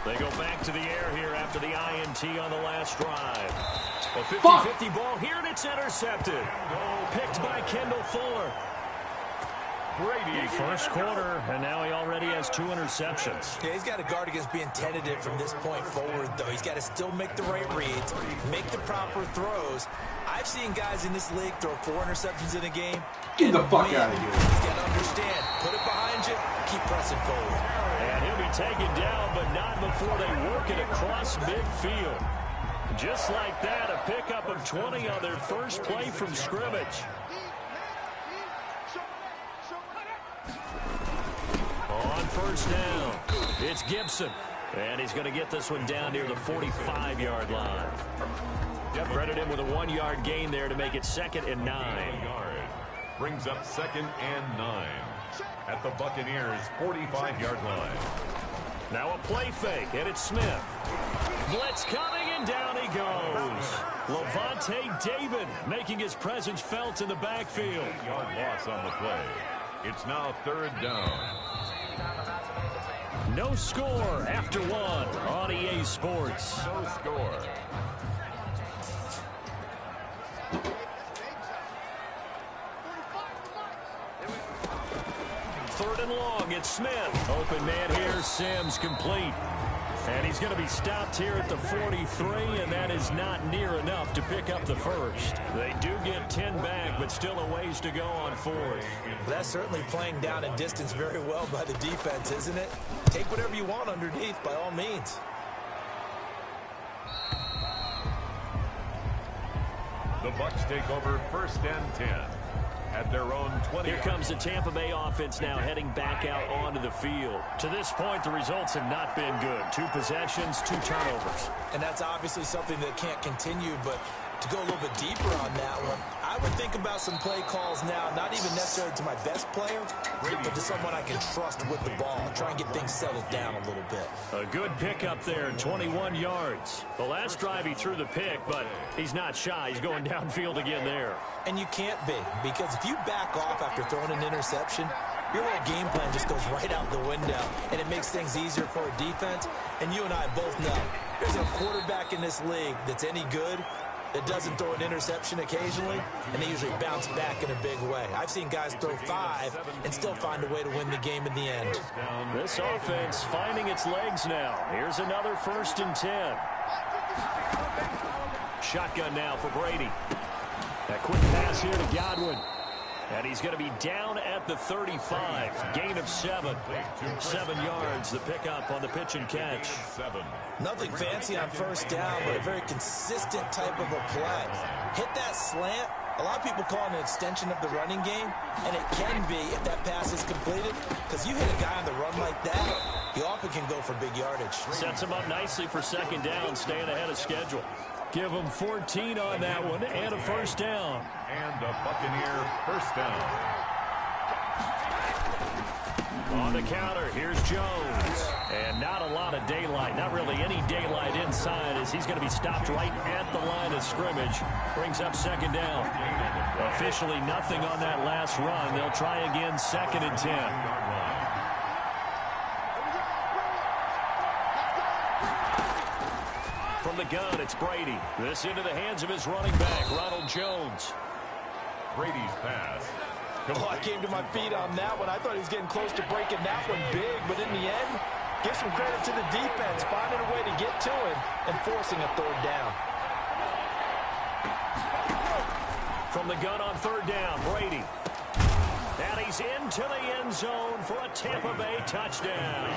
They go back to the air here after the INT on the last drive. A 50-50 ball here, and it's intercepted. Picked by Kendall Fuller. Brady, first quarter, and now he already has 2 interceptions. Yeah, he's got to guard against being tentative from this point forward, though. He's got to still make the right reads, make the proper throws. I've seen guys in this league throw 4 interceptions in a game. Get the fuck out of here. He's got to understand. Put it behind you. Keep pressing forward. And he'll be taken down, but not before they work it across midfield. Just like that, a pickup of 20 on their first play from scrimmage. On first down, it's Gibson. And he's going to get this one down near the 45-yard line. Credit him with a 1-yard gain there to make it 2nd and 9. Brings up 2nd and 9 at the Buccaneers' 45-yard line. Now a play fake, and it's Smith. Blitz coming, and down he goes. Levante David making his presence felt in the backfield. 8-yard loss on the play. It's now 3rd down. No score after 1 on EA Sports. No score. Third and long, it's Smith. Open man here, Sims complete. And he's going to be stopped here at the 43, and that is not near enough to pick up the first. They do get 10 back, but still a ways to go on 4th. That's certainly playing down and distance very well by the defense, isn't it? Take whatever you want underneath, by all means. The Bucs take over 1st and 10 at their own 20. Here comes the Tampa Bay offense now heading back out onto the field. To this point, the results have not been good. 2 possessions, 2 turnovers. And that's obviously something that can't continue, but to go a little bit deeper on that one, I would think about some play calls now, not even necessarily to my best player, but to someone I can trust with the ball. Try and get things settled down a little bit. A good pickup there, 21 yards. The last drive he threw the pick, but he's not shy. He's going downfield again there. And you can't be, because if you back off after throwing an interception, your whole game plan just goes right out the window, and it makes things easier for a defense. And you and I both know, there's a quarterback in this league that's any good that doesn't throw an interception occasionally, and they usually bounce back in a big way. I've seen guys throw 5 and still find a way to win the game in the end. This offense finding its legs now. Here's another 1st and 10. Shotgun now for Brady. That quick pass here to Godwin. And he's going to be down at the 35. Gain of 7. 7 yards, the pickup on the pitch and catch. Nothing fancy on first down, but a very consistent type of a play. Hit that slant. A lot of people call it an extension of the running game, and it can be if that pass is completed, because you hit a guy on the run like that, he often can go for big yardage. Sets him up nicely for 2nd down, staying ahead of schedule. Give him 14 on that one, and a 1st down. And a Buccaneer 1st down. On the counter, here's Jones. And not a lot of daylight, not really any daylight inside, as he's going to be stopped right at the line of scrimmage. Brings up 2nd down. Officially nothing on that last run. They'll try again, 2nd and 10. From the gun, it's Brady. This into the hands of his running back, Ronald Jones. Brady's pass. Oh, I came to my feet on that one. I thought he was getting close to breaking that one big, but in the end, give some credit to the defense, finding a way to get to him and forcing a 3rd down. From the gun on 3rd down, Brady. And he's into the end zone for a Tampa Bay touchdown.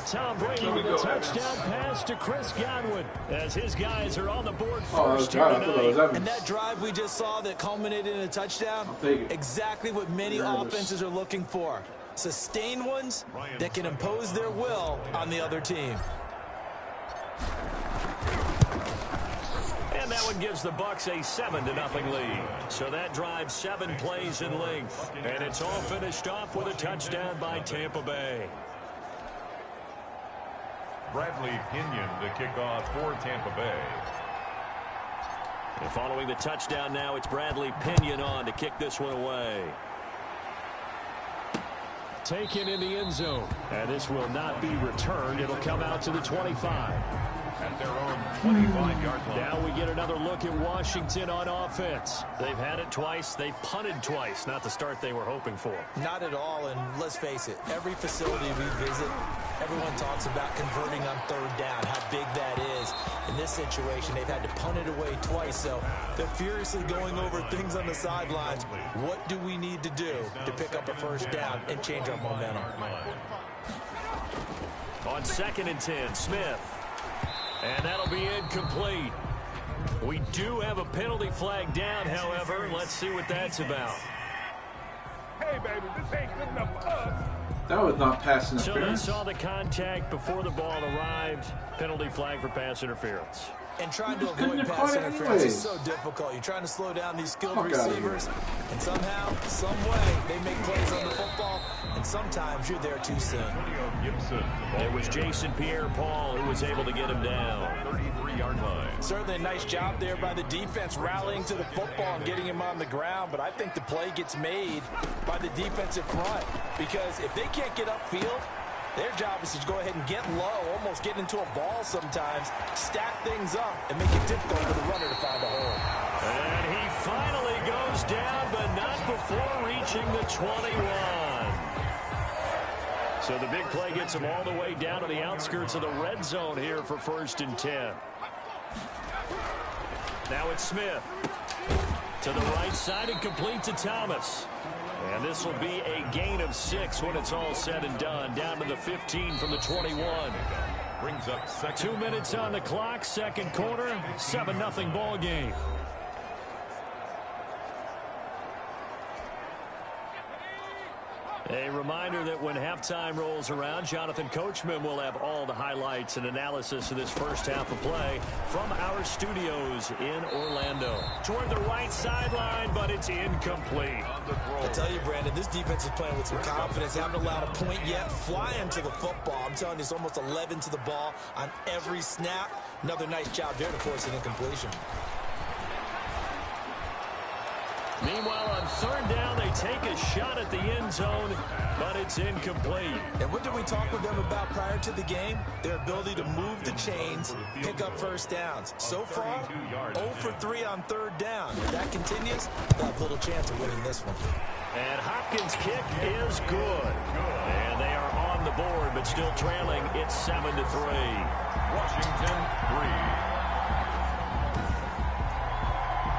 Tom Brady with a touchdown pass to Chris Godwin as his guys are on the board first here tonight. And that drive we just saw that culminated in a touchdown, exactly what many offenses are looking for. Sustained ones that can impose their will on the other team. And now that one gives the Bucs a 7-0 lead. So that drives 7 plays in length. And it's all finished off with a touchdown by Tampa Bay. Bradley Pinion to kick off for Tampa Bay. And following the touchdown now, it's Bradley Pinion on to kick this one away. Taken in the end zone. And this will not be returned. It'll come out to the 25. At their own 25-yard line. Now we get another look at Washington on offense. They've had it twice. They've punted twice. Not the start they were hoping for. Not at all, and let's face it, every facility we visit, everyone talks about converting on third down, how big that is. In this situation, they've had to punt it away twice, so they're furiously going over things on the sidelines. What do we need to do to pick up a first down and change our momentum? On 2nd and 10, Smith. And that'll be incomplete. We do have a penalty flag down, however. Let's see what that's about. Hey, baby, this ain't good enough for us. That was not pass So they interference. saw the contact before the ball arrived. Penalty flag for pass interference. And trying to Couldn't avoid have pass caught it interference is anyways. so difficult. You're trying to slow down these skilled Fuck outta receivers, and somehow, some way, they make plays on the football, and sometimes you're there too soon. Gibson. It was Jason Pierre-Paul who was able to get him down. 33-yard line. Certainly a nice job there by the defense rallying to the football and getting him on the ground, but I think the play gets made by the defensive front, because if they can't get upfield, their job is to go ahead and get low, almost get into a ball sometimes, stack things up, and make it difficult for the runner to find a hole. And he finally goes down, but not before reaching the 21. So the big play gets him all the way down to the outskirts of the red zone here for 1st and 10. Now it's Smith. To the right side and complete to Thomas. And this will be a gain of 6 when it's all said and done. Down to the 15 from the 21. Brings up 2nd. 2 minutes on the clock, 2nd quarter, 7-0 ball game. A reminder that when halftime rolls around, Jonathan Coachman will have all the highlights and analysis of this first half of play from our studios in Orlando. Toward the right sideline, but it's incomplete. I tell you, Brandon, this defense is playing with some confidence. They haven't allowed a point yet. Flying to the football. I'm telling you, it's almost 11 to the ball on every snap. Another nice job there to force an incompletion. Meanwhile, on 3rd down, they take a shot at the end zone, but it's incomplete. And what did we talk with them about prior to the game? Their ability to move the chains, pick up first downs. So far, 0 for 3 on 3rd down. If that continues, they'll have little chance of winning this one. And Hopkins' kick is good. And they are on the board, but still trailing. It's 7-3. Washington 3.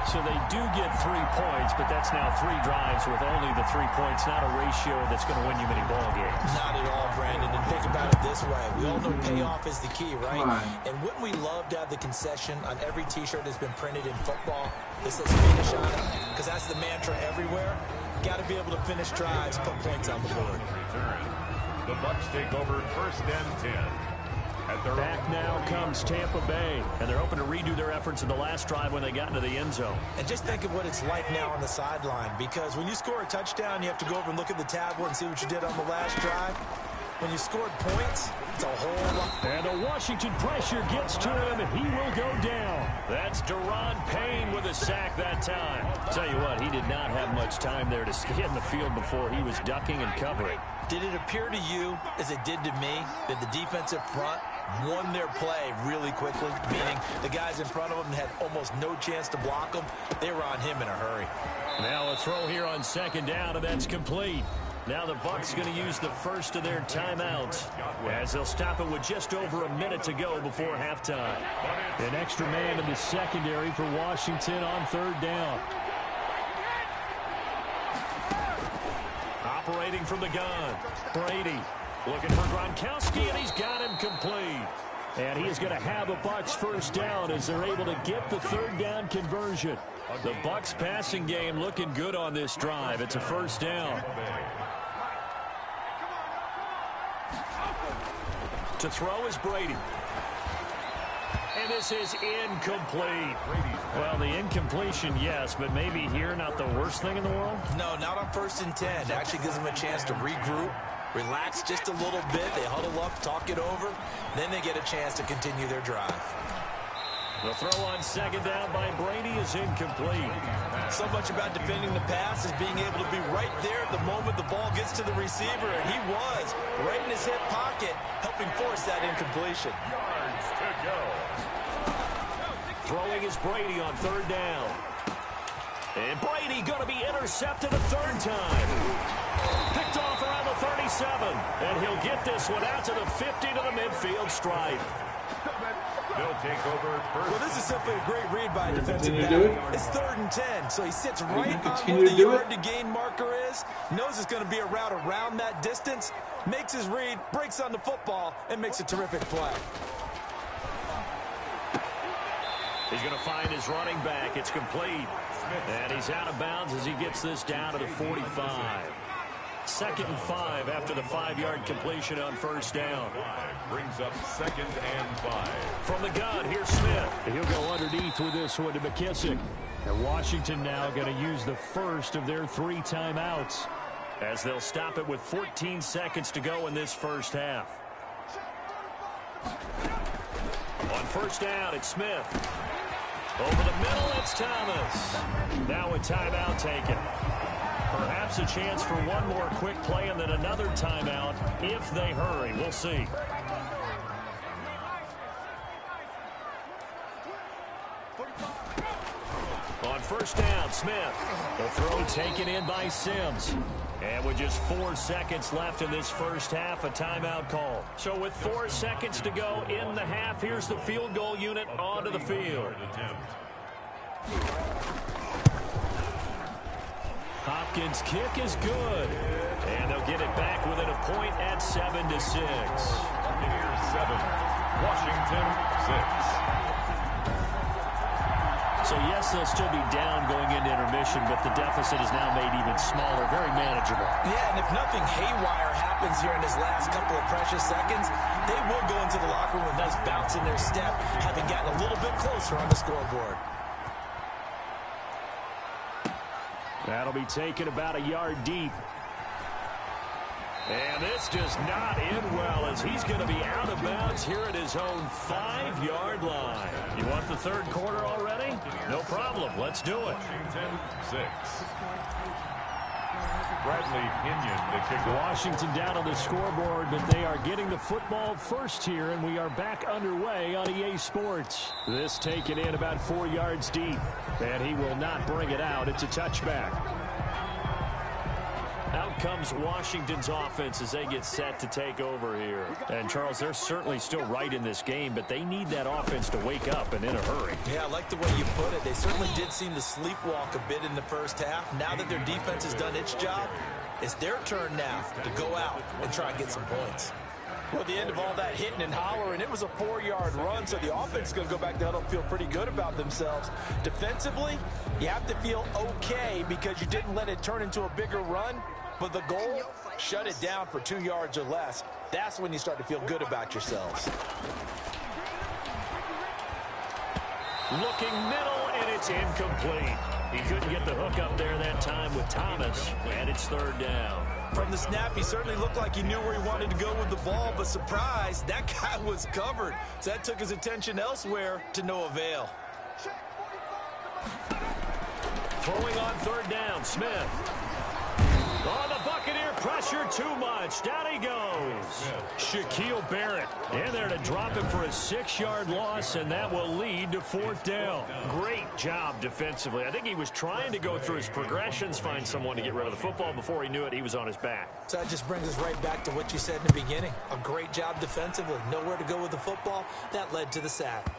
So they do get 3 points, but that's now 3 drives with only the 3 points. Not a ratio that's going to win you many ball games. Not at all, Brandon. And think about it this way. We all know payoff is the key, right? And wouldn't we love to have the concession on every T-shirt that's been printed in football? This says finish on it, because that's the mantra everywhere. Got to be able to finish drives, put points on the board. The Bucs take over 1st and 10. Back now comes Tampa Bay, and they're hoping to redo their efforts in the last drive when they got into the end zone. And just think of what it's like now on the sideline, because when you score a touchdown, you have to go over and look at the tablet and see what you did on the last drive. When you scored points, it's a whole lot. And the Washington pressure gets to him, and he will go down. That's Deron Payne with a sack that time. Tell you what, he did not have much time there to stay in the field before he was ducking and covering. Did it appear to you, as it did to me, that the defensive front won their play really quickly, meaning the guys in front of them had almost no chance to block them? They were on him in a hurry. Now a throw here on 2nd down, and that's complete. Now the Bucs going to use the first of their timeouts as they'll stop it with just over a minute to go before halftime. An extra man in the secondary for Washington on 3rd down. Operating from the gun, Brady looking for Gronkowski, and he's got him complete. And he is going to have a Bucs first down as they're able to get the 3rd down conversion. The Bucs passing game looking good on this drive. It's a first down. To throw is Brady. And this is incomplete. Well, the incompletion, yes, but maybe here not the worst thing in the world? No, not on 1st and 10. It actually gives them a chance to regroup, relax just a little bit. They huddle up, talk it over. Then they get a chance to continue their drive. The throw on 2nd down by Brady is incomplete. So much about defending the pass is being able to be right there at the moment the ball gets to the receiver, and he was right in his hip pocket, helping force that incompletion. Yards to go. Throwing is Brady on 3rd down. And Brady going to be intercepted a 3rd time. Picked off around the 37, and he'll get this one out to the 50 to the midfield stripe. They'll take over first. Well, this is simply a great read by a defensive back. It's 3rd and 10, so he sits right on where the yard-to-gain marker is, knows it's going to be a route around that distance, makes his read, breaks on the football, and makes a terrific play. He's going to find his running back. It's complete. And he's out of bounds as he gets this down to the 45. 2nd and 5 after the 5-yard completion on 1st down. Brings up 2nd and 5. From the gun, here's Smith. He'll go underneath with this one to McKissick. And Washington now going to use the first of their 3 timeouts as they'll stop it with 14 seconds to go in this first half. On 1st down, it's Smith. Over the middle, it's Thomas. Now a timeout taken. Perhaps a chance for one more quick play and then another timeout if they hurry. We'll see. On 1st down, Smith. The throw taken in by Sims. And with just 4 seconds left in this first half, a timeout call. So with 4 seconds to go in the half, here's the field goal unit onto the field. Hopkins' kick is good. And they'll get it back within a point at 7-6. Buccaneers 7, Washington 6. So, yes, they'll still be down going into intermission, but the deficit is now made even smaller, very manageable. Yeah, and if nothing haywire happens here in his last couple of precious seconds, they will go into the locker room with a nice bounce in their step, having gotten a little bit closer on the scoreboard. That'll be taken about a yard deep. And this does not end well as he's going to be out of bounds here at his own 5-yard line. You want the 3rd quarter already? No problem. Let's do it. Washington 6. Bradley Pinion, the kicker. Washington down on the scoreboard, but they are getting the football first here, and we are back underway on EA Sports. This taken in about 4 yards deep, and he will not bring it out. It's a touchback. Out comes Washington's offense as they get set to take over here. And, Charles, they're certainly still right in this game, but they need that offense to wake up and in a hurry. Yeah, I like the way you put it. They certainly did seem to sleepwalk a bit in the first half. Now that their defense has done its job, it's their turn now to go out and try and get some points. Well, at the end of all that hitting and hollering, it was a 4-yard run, so the offense is going to go back to huddle and feel pretty good about themselves. Defensively, you have to feel okay because you didn't let it turn into a bigger run. But the goal, shut it down for 2 yards or less. That's when you start to feel good about yourselves. Looking middle, and it's incomplete. He couldn't get the hook up there that time with Thomas, and it's 3rd down. From the snap, he certainly looked like he knew where he wanted to go with the ball, but surprise, that guy was covered. So that took his attention elsewhere to no avail. Throwing on 3rd down, Smith. Oh, the Buccaneer pressure too much. Down he goes. Shaquille Barrett in there to drop him for a 6-yard loss, and that will lead to 4th down. Great job defensively. I think he was trying to go through his progressions, find someone to get rid of the football. Before he knew it, he was on his back. So that just brings us right back to what you said in the beginning. A great job defensively. Nowhere to go with the football. That led to the sack.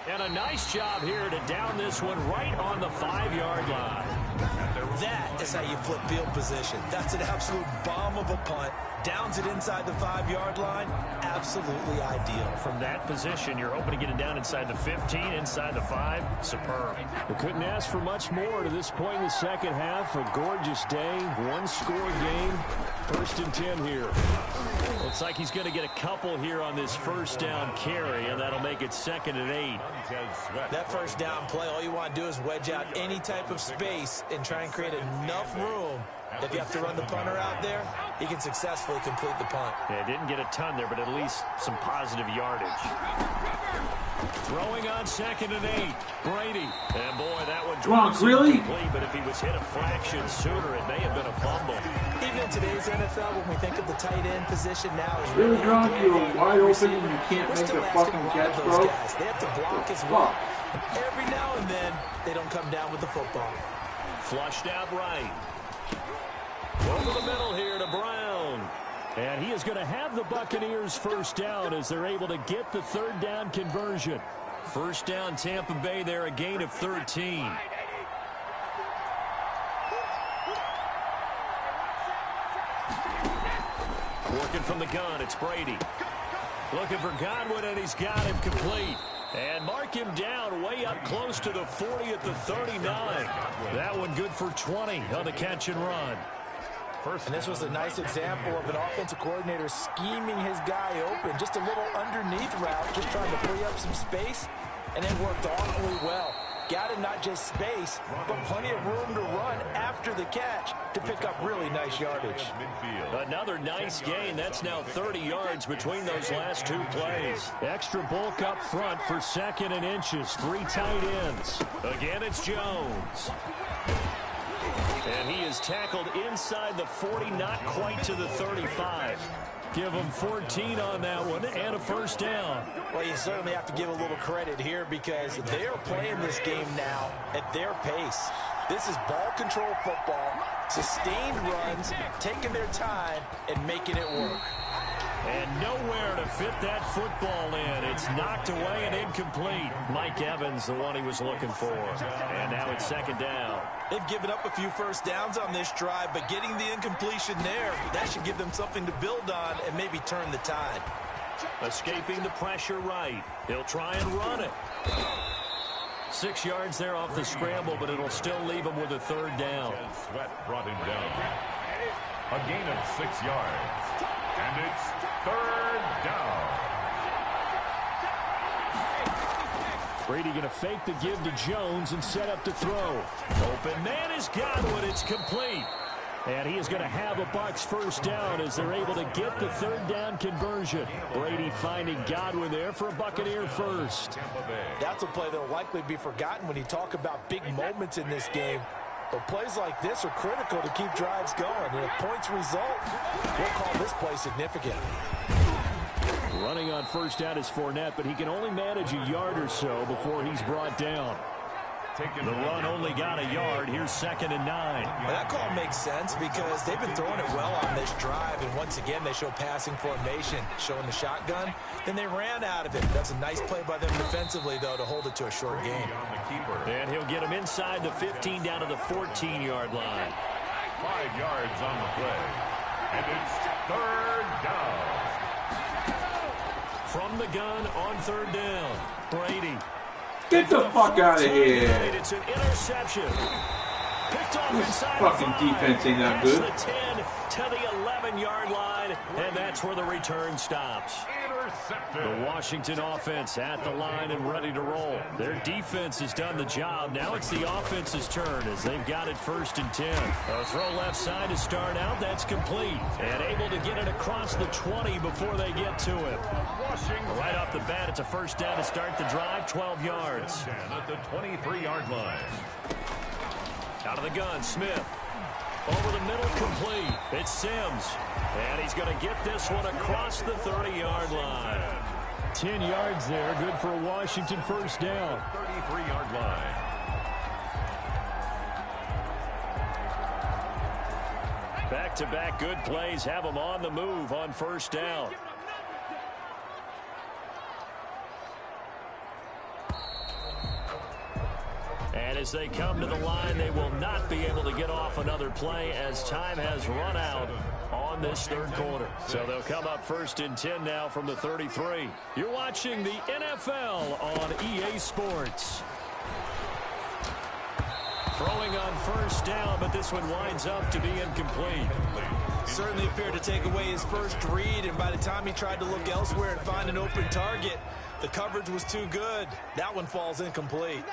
And a nice job here to down this one right on the 5-yard line. That is how you flip field position. That's an absolute bomb of a punt. Downs it inside the 5-yard line. Absolutely ideal. From that position, you're hoping to get it down inside the 15, inside the 5. Superb. We couldn't ask for much more to this point in the second half. A gorgeous day, one-score game. 1st and 10 here. Looks like he's going to get a couple here on this first down carry, and that'll make it 2nd and 8. That first down play, all you want to do is wedge out any type of space and try and create enough room. If you have to run the punter out there, he can successfully complete the punt. Yeah, didn't get a ton there, but at least some positive yardage. Throwing on 2nd and 8. Brady. And boy, that one drops really? complete, but if he was hit a fraction sooner, it may have been a fumble. Even in today's NFL, when we think of the tight end position now, is Really, Gronk, you're wide open and you can't make a fucking catch, bro? They have to block as well. And every now and then, they don't come down with the football. Flushed out right. Over the middle here to Brown. And he is going to have the Buccaneers first down as they're able to get the 3rd down conversion. First down Tampa Bay there, a gain of 13. Working from the gun, it's Brady. Looking for Godwin, and he's got him complete. And mark him down way up close to the 40 at the 39. That one good for 20 on the catch and run. And this was a nice example of an offensive coordinator scheming his guy open. Just a little underneath route, just trying to free up some space, and it worked awfully well. Got him not just space, but plenty of room to run after the catch to pick up really nice yardage. Another nice gain. That's now 30 yards between those last 2 plays. Extra bulk up front for 2nd and inches. 3 tight ends. Again, it's Jones. And he is tackled inside the 40, not quite to the 35. Give him 14 on that one and a first down. Well, you certainly have to give a little credit here because they are playing this game now at their pace. This is ball control football, sustained runs, taking their time and making it work. And nowhere to fit that football in. It's knocked away and incomplete. Mike Evans, the one he was looking for. And now it's 2nd down. They've given up a few first downs on this drive, but getting the incompletion there, that should give them something to build on and maybe turn the tide. Escaping the pressure right. He'll try and run it. 6 yards there off the scramble, but it'll still leave him with a 3rd down. Sweat brought him down. A gain of 6 yards. And it's 3rd down. Brady going to fake the give to Jones and set up to throw. Open man is Godwin. It's complete. And he is going to have a Bucs first down as they're able to get the 3rd down conversion. Brady finding Godwin there for a Buccaneer first. That's a play that will likely be forgotten when you talk about big moments in this game. But plays like this are critical to keep drives going. And if points result, we'll call this play significant. Running on first down is Fournette, but he can only manage a yard or so before he's brought down. The run only got a yard. Here's 2nd and 9. Well, that call makes sense because they've been throwing it well on this drive. And once again, they show passing formation, showing the shotgun. Then they ran out of it. That's a nice play by them defensively, though, to hold it to a short game. And he'll get him inside the 15 down to the 14-yard line. 5 yards on the play. And it's 3rd down. From the gun on 3rd down. Brady. Get the fuck out of here. It's an interception. Picked off This inside fucking the 5. defense ain't that good. That's the 10 to the 11-yard line, and that's where the return stops. Intercepted. The Washington offense at the line and ready to roll. Their defense has done the job. Now it's the offense's turn as they've got it 1st and 10. A throw left side to start out. That's complete. And able to get it across the 20 before they get to it. Right off the bat, it's a first down to start the drive, 12 yards. At the 23-yard line. Out of the gun, Smith. Over the middle, complete. It's Sims. And he's going to get this one across the 30-yard line. 10 yards there, good for a Washington first down. 33-yard line. Back-to-back good plays have them on the move on first down. And And as they come to the line, they will not be able to get off another play as time has run out on this third quarter. So they'll come up 1st and 10 now from the 33. You're watching the NFL on EA Sports. Throwing on 1st down, but this one winds up to be incomplete. Certainly appeared to take away his first read, and by the time he tried to look elsewhere and find an open target, the coverage was too good. That one falls incomplete.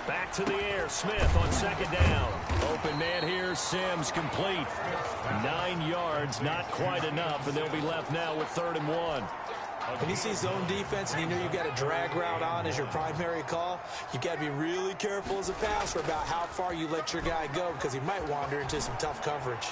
Back to the air, Smith on 2nd down. Open man here, Sims complete. 9 yards, not quite enough, and they'll be left now with 3rd and 1. When you see zone defense and you know you've got a drag route on as your primary call, you've got to be really careful as a passer about how far you let your guy go because he might wander into some tough coverage.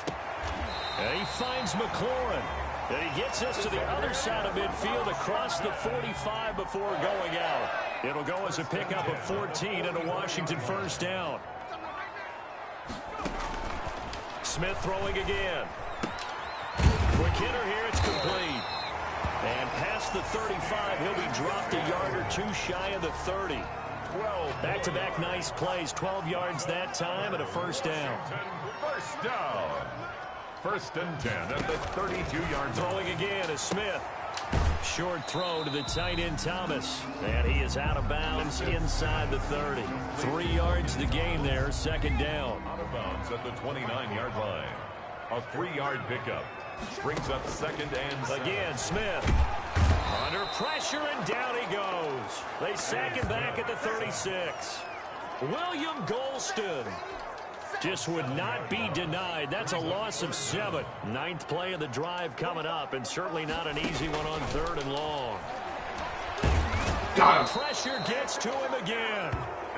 And he finds McLaurin. And he gets us to the other side of midfield across the 45 before going out. It'll go as a pickup of 14 and a Washington 1st down. Smith throwing again. Quick hitter here, it's complete. And past the 35, he'll be dropped a yard or two shy of the 30. Back-to-back nice plays, 12 yards that time and a 1st down. 1st down. 1st and 10 at the 32-yard line. Throwing again is Smith. Short throw to the tight end Thomas. And he is out of bounds inside the 30. 3 yards to gain there, 2nd down. Out of bounds at the 29-yard line. A 3-yard pickup. Brings up 2nd and 7. Again, Smith. Under pressure, and down he goes. They sack him back at the 36. William Golston just would not be denied. That's a loss of 7. 9th play of the drive coming up, and certainly not an easy one on 3rd and long. Got him. Pressure gets to him again.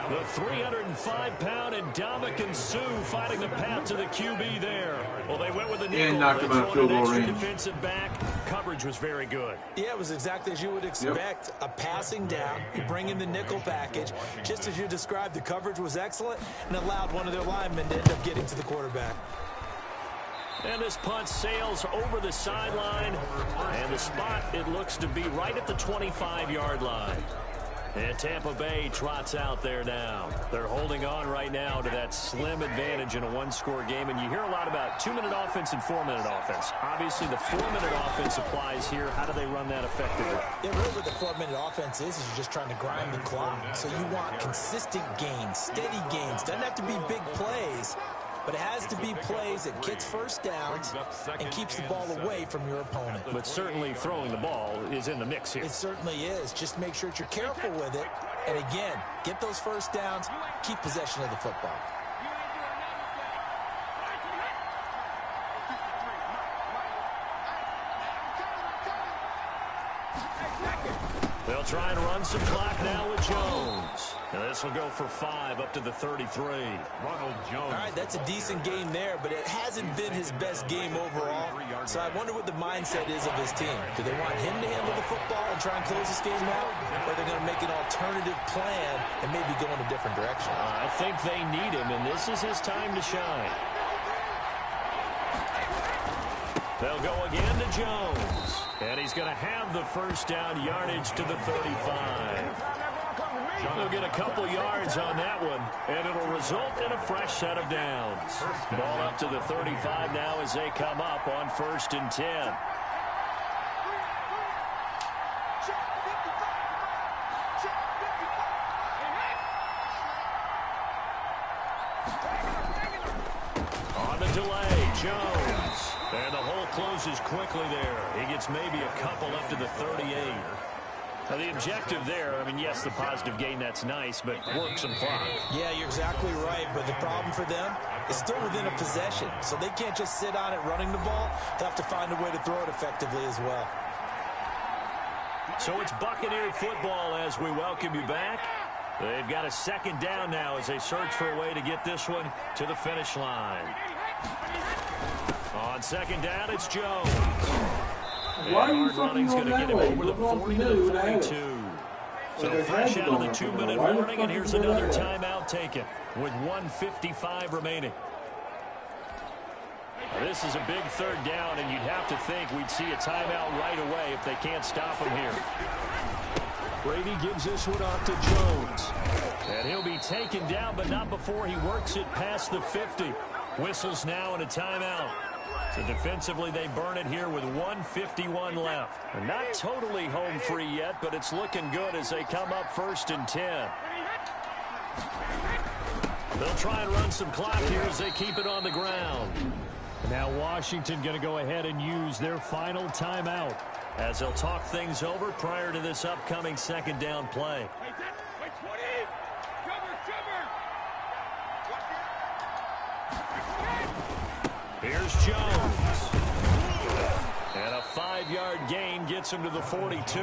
The 305-pound Ndamukong Suh fighting the path to the QB there. Well, they went with the nickel. And knocked him out of field goal range. Defensive back. Coverage was very good. Yeah, it was exactly as you would expect. Yep. A passing down. You bring in the nickel package. Just as you described, the coverage was excellent and allowed one of their linemen to end up getting to the quarterback. And this punt sails over the sideline. And the spot, it looks to be right at the 25-yard line. And Tampa Bay trots out there now. They're holding on right now to that slim advantage in a one-score game. And you hear a lot about 2-minute offense and 4-minute offense. Obviously, the 4-minute offense applies here. How do they run that effectively? Yeah, really what the 4-minute offense is you're just trying to grind the clock. So you want consistent gains, steady gains. Doesn't have to be big plays, but it has to be plays that gets first downs and keeps the ball away from your opponent. But certainly throwing the ball is in the mix here. It certainly is. Just make sure that you're careful with it. And again, get those first downs, keep possession of the football. They'll try and run some clock now with Jones. And this will go for 5 up to the 33. Ronald Jones. All right, that's a decent game there, but it hasn't been his best game overall. So I wonder what the mindset is of his team. Do they want him to handle the football and try and close this game out? Or are they going to make an alternative plan and maybe go in a different direction? I think they need him, and this is his time to shine. They'll go again to Jones. And he's going to have the first down yardage to the 35. They'll get a couple yards on that one, and it'll result in a fresh set of downs. Ball up to the 35 now as they come up on 1st and 10. On the delay, Jones. And the hole closes quickly there. He gets maybe a couple up to the 38. Now, the objective there, I mean, yes, the positive gain, that's nice, but work some clock. Yeah, you're exactly right, but the problem for them is still within a possession, so they can't just sit on it running the ball. They have to find a way to throw it effectively as well. So it's Buccaneer football as we welcome you back. They've got a 2nd down now as they search for a way to get this one to the finish line. On 2nd down, it's Jones. Why are you running's going to get him over the 40 to the 42. So fresh out of the 2-minute warning, and here's another timeout taken with 1:55 remaining. This is a big 3rd down, and you'd have to think we'd see a timeout right away if they can't stop him here. Brady gives this one off to Jones. And he'll be taken down, but not before he works it past the 50. Whistles now and a timeout. So defensively, they burn it here with 1:51 left. And not totally home free yet, but it's looking good as they come up 1st and 10. They'll try and run some clock here as they keep it on the ground. Now Washington going to go ahead and use their final timeout as they'll talk things over prior to this upcoming 2nd down play. Here's Jones. And a 5-yard gain gets him to the 42.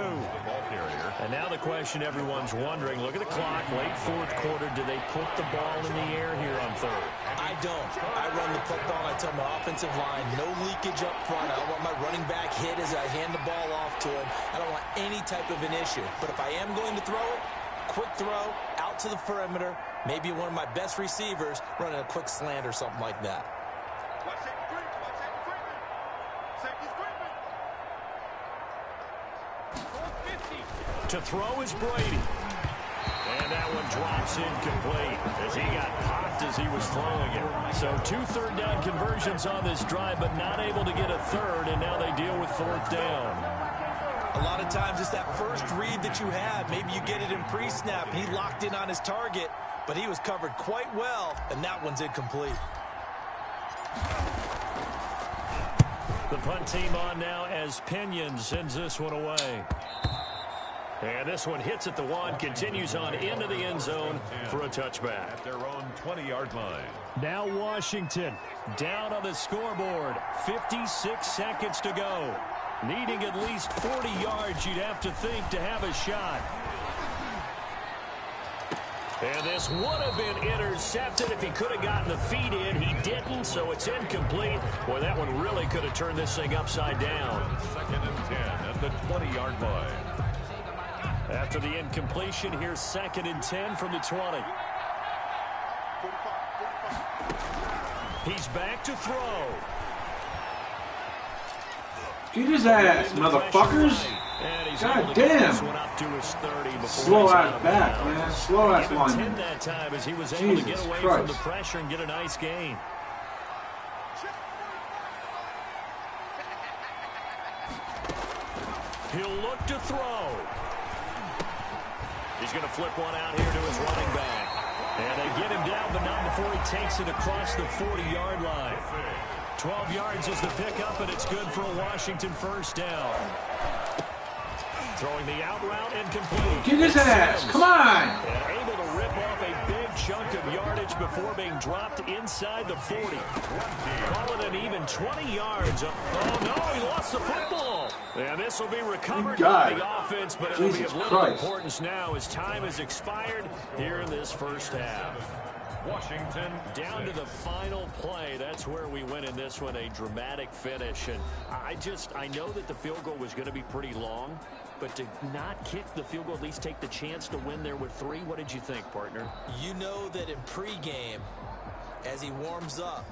And now the question everyone's wondering, look at the clock, late 4th quarter, do they put the ball in the air here on 3rd? I don't. I run the football. I tell my offensive line, no leakage up front. I don't want my running back hit as I hand the ball off to him. I don't want any type of an issue. But if I am going to throw it, quick throw, out to the perimeter, maybe one of my best receivers running a quick slant or something like that. To throw is Brady. And that one drops incomplete as he got popped as he was throwing it. So 2 third-down conversions on this drive, but not able to get a 3rd, and now they deal with 4th down. A lot of times it's that first read that you have. Maybe you get it in pre-snap. He locked in on his target, but he was covered quite well, and that one's incomplete. The punt team on now as Pinion sends this one away. And this one hits at the 1, continues on into the end zone for a touchback. At their own 20-yard line. Now Washington down on the scoreboard. 56 seconds to go. Needing at least 40 yards, you'd have to think, to have a shot. And this would have been intercepted if he could have gotten the feet in. He didn't, so it's incomplete. Boy, that one really could have turned this thing upside down. 2nd and 10 at the 20-yard line. After the incompletion, here's 2nd and 10 from the 20. He's back to throw. Get his ass, motherfuckers. God damn. Slow ass back, man. Slow ass lineman. That time as he was able to get away from the pressure and get a nice gain. He'll look to throw. He's going to flip one out here to his running back. And they get him down, but not before he takes it across the 40-yard line. 12 yards is the pickup, and it's good for a Washington 1st down. Throwing the out route incomplete. Get his ass. Come on. And able to rip off a big chunk of yardage before being dropped inside the 40. Call it an even 20 yards. Oh, no, he lost the football. And this will be recovered by the offense, but it'll be of little importance now as time has expired here in this 1st half. Washington down to the final play. That's where we win in this one, a dramatic finish. And I know that the field goal was going to be pretty long, but to not kick the field goal, at least take the chance to win there with 3, what did you think, partner? You know that in pregame, as he warms up,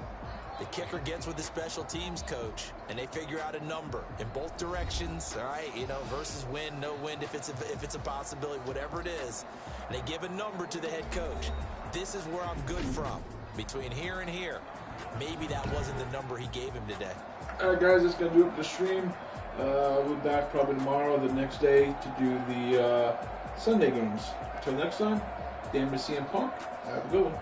the kicker gets with the special teams coach, and they figure out a number in both directions, all right, versus win, no win, if it's a possibility, whatever it is. And they give a number to the head coach. This is where I'm good from, between here and here. Maybe that wasn't the number he gave him today. All right, guys, that's going to do it for the stream. We'll be back probably tomorrow, the next day, to do the Sunday games. Until next time, DamagedCmpunk. Have a good one.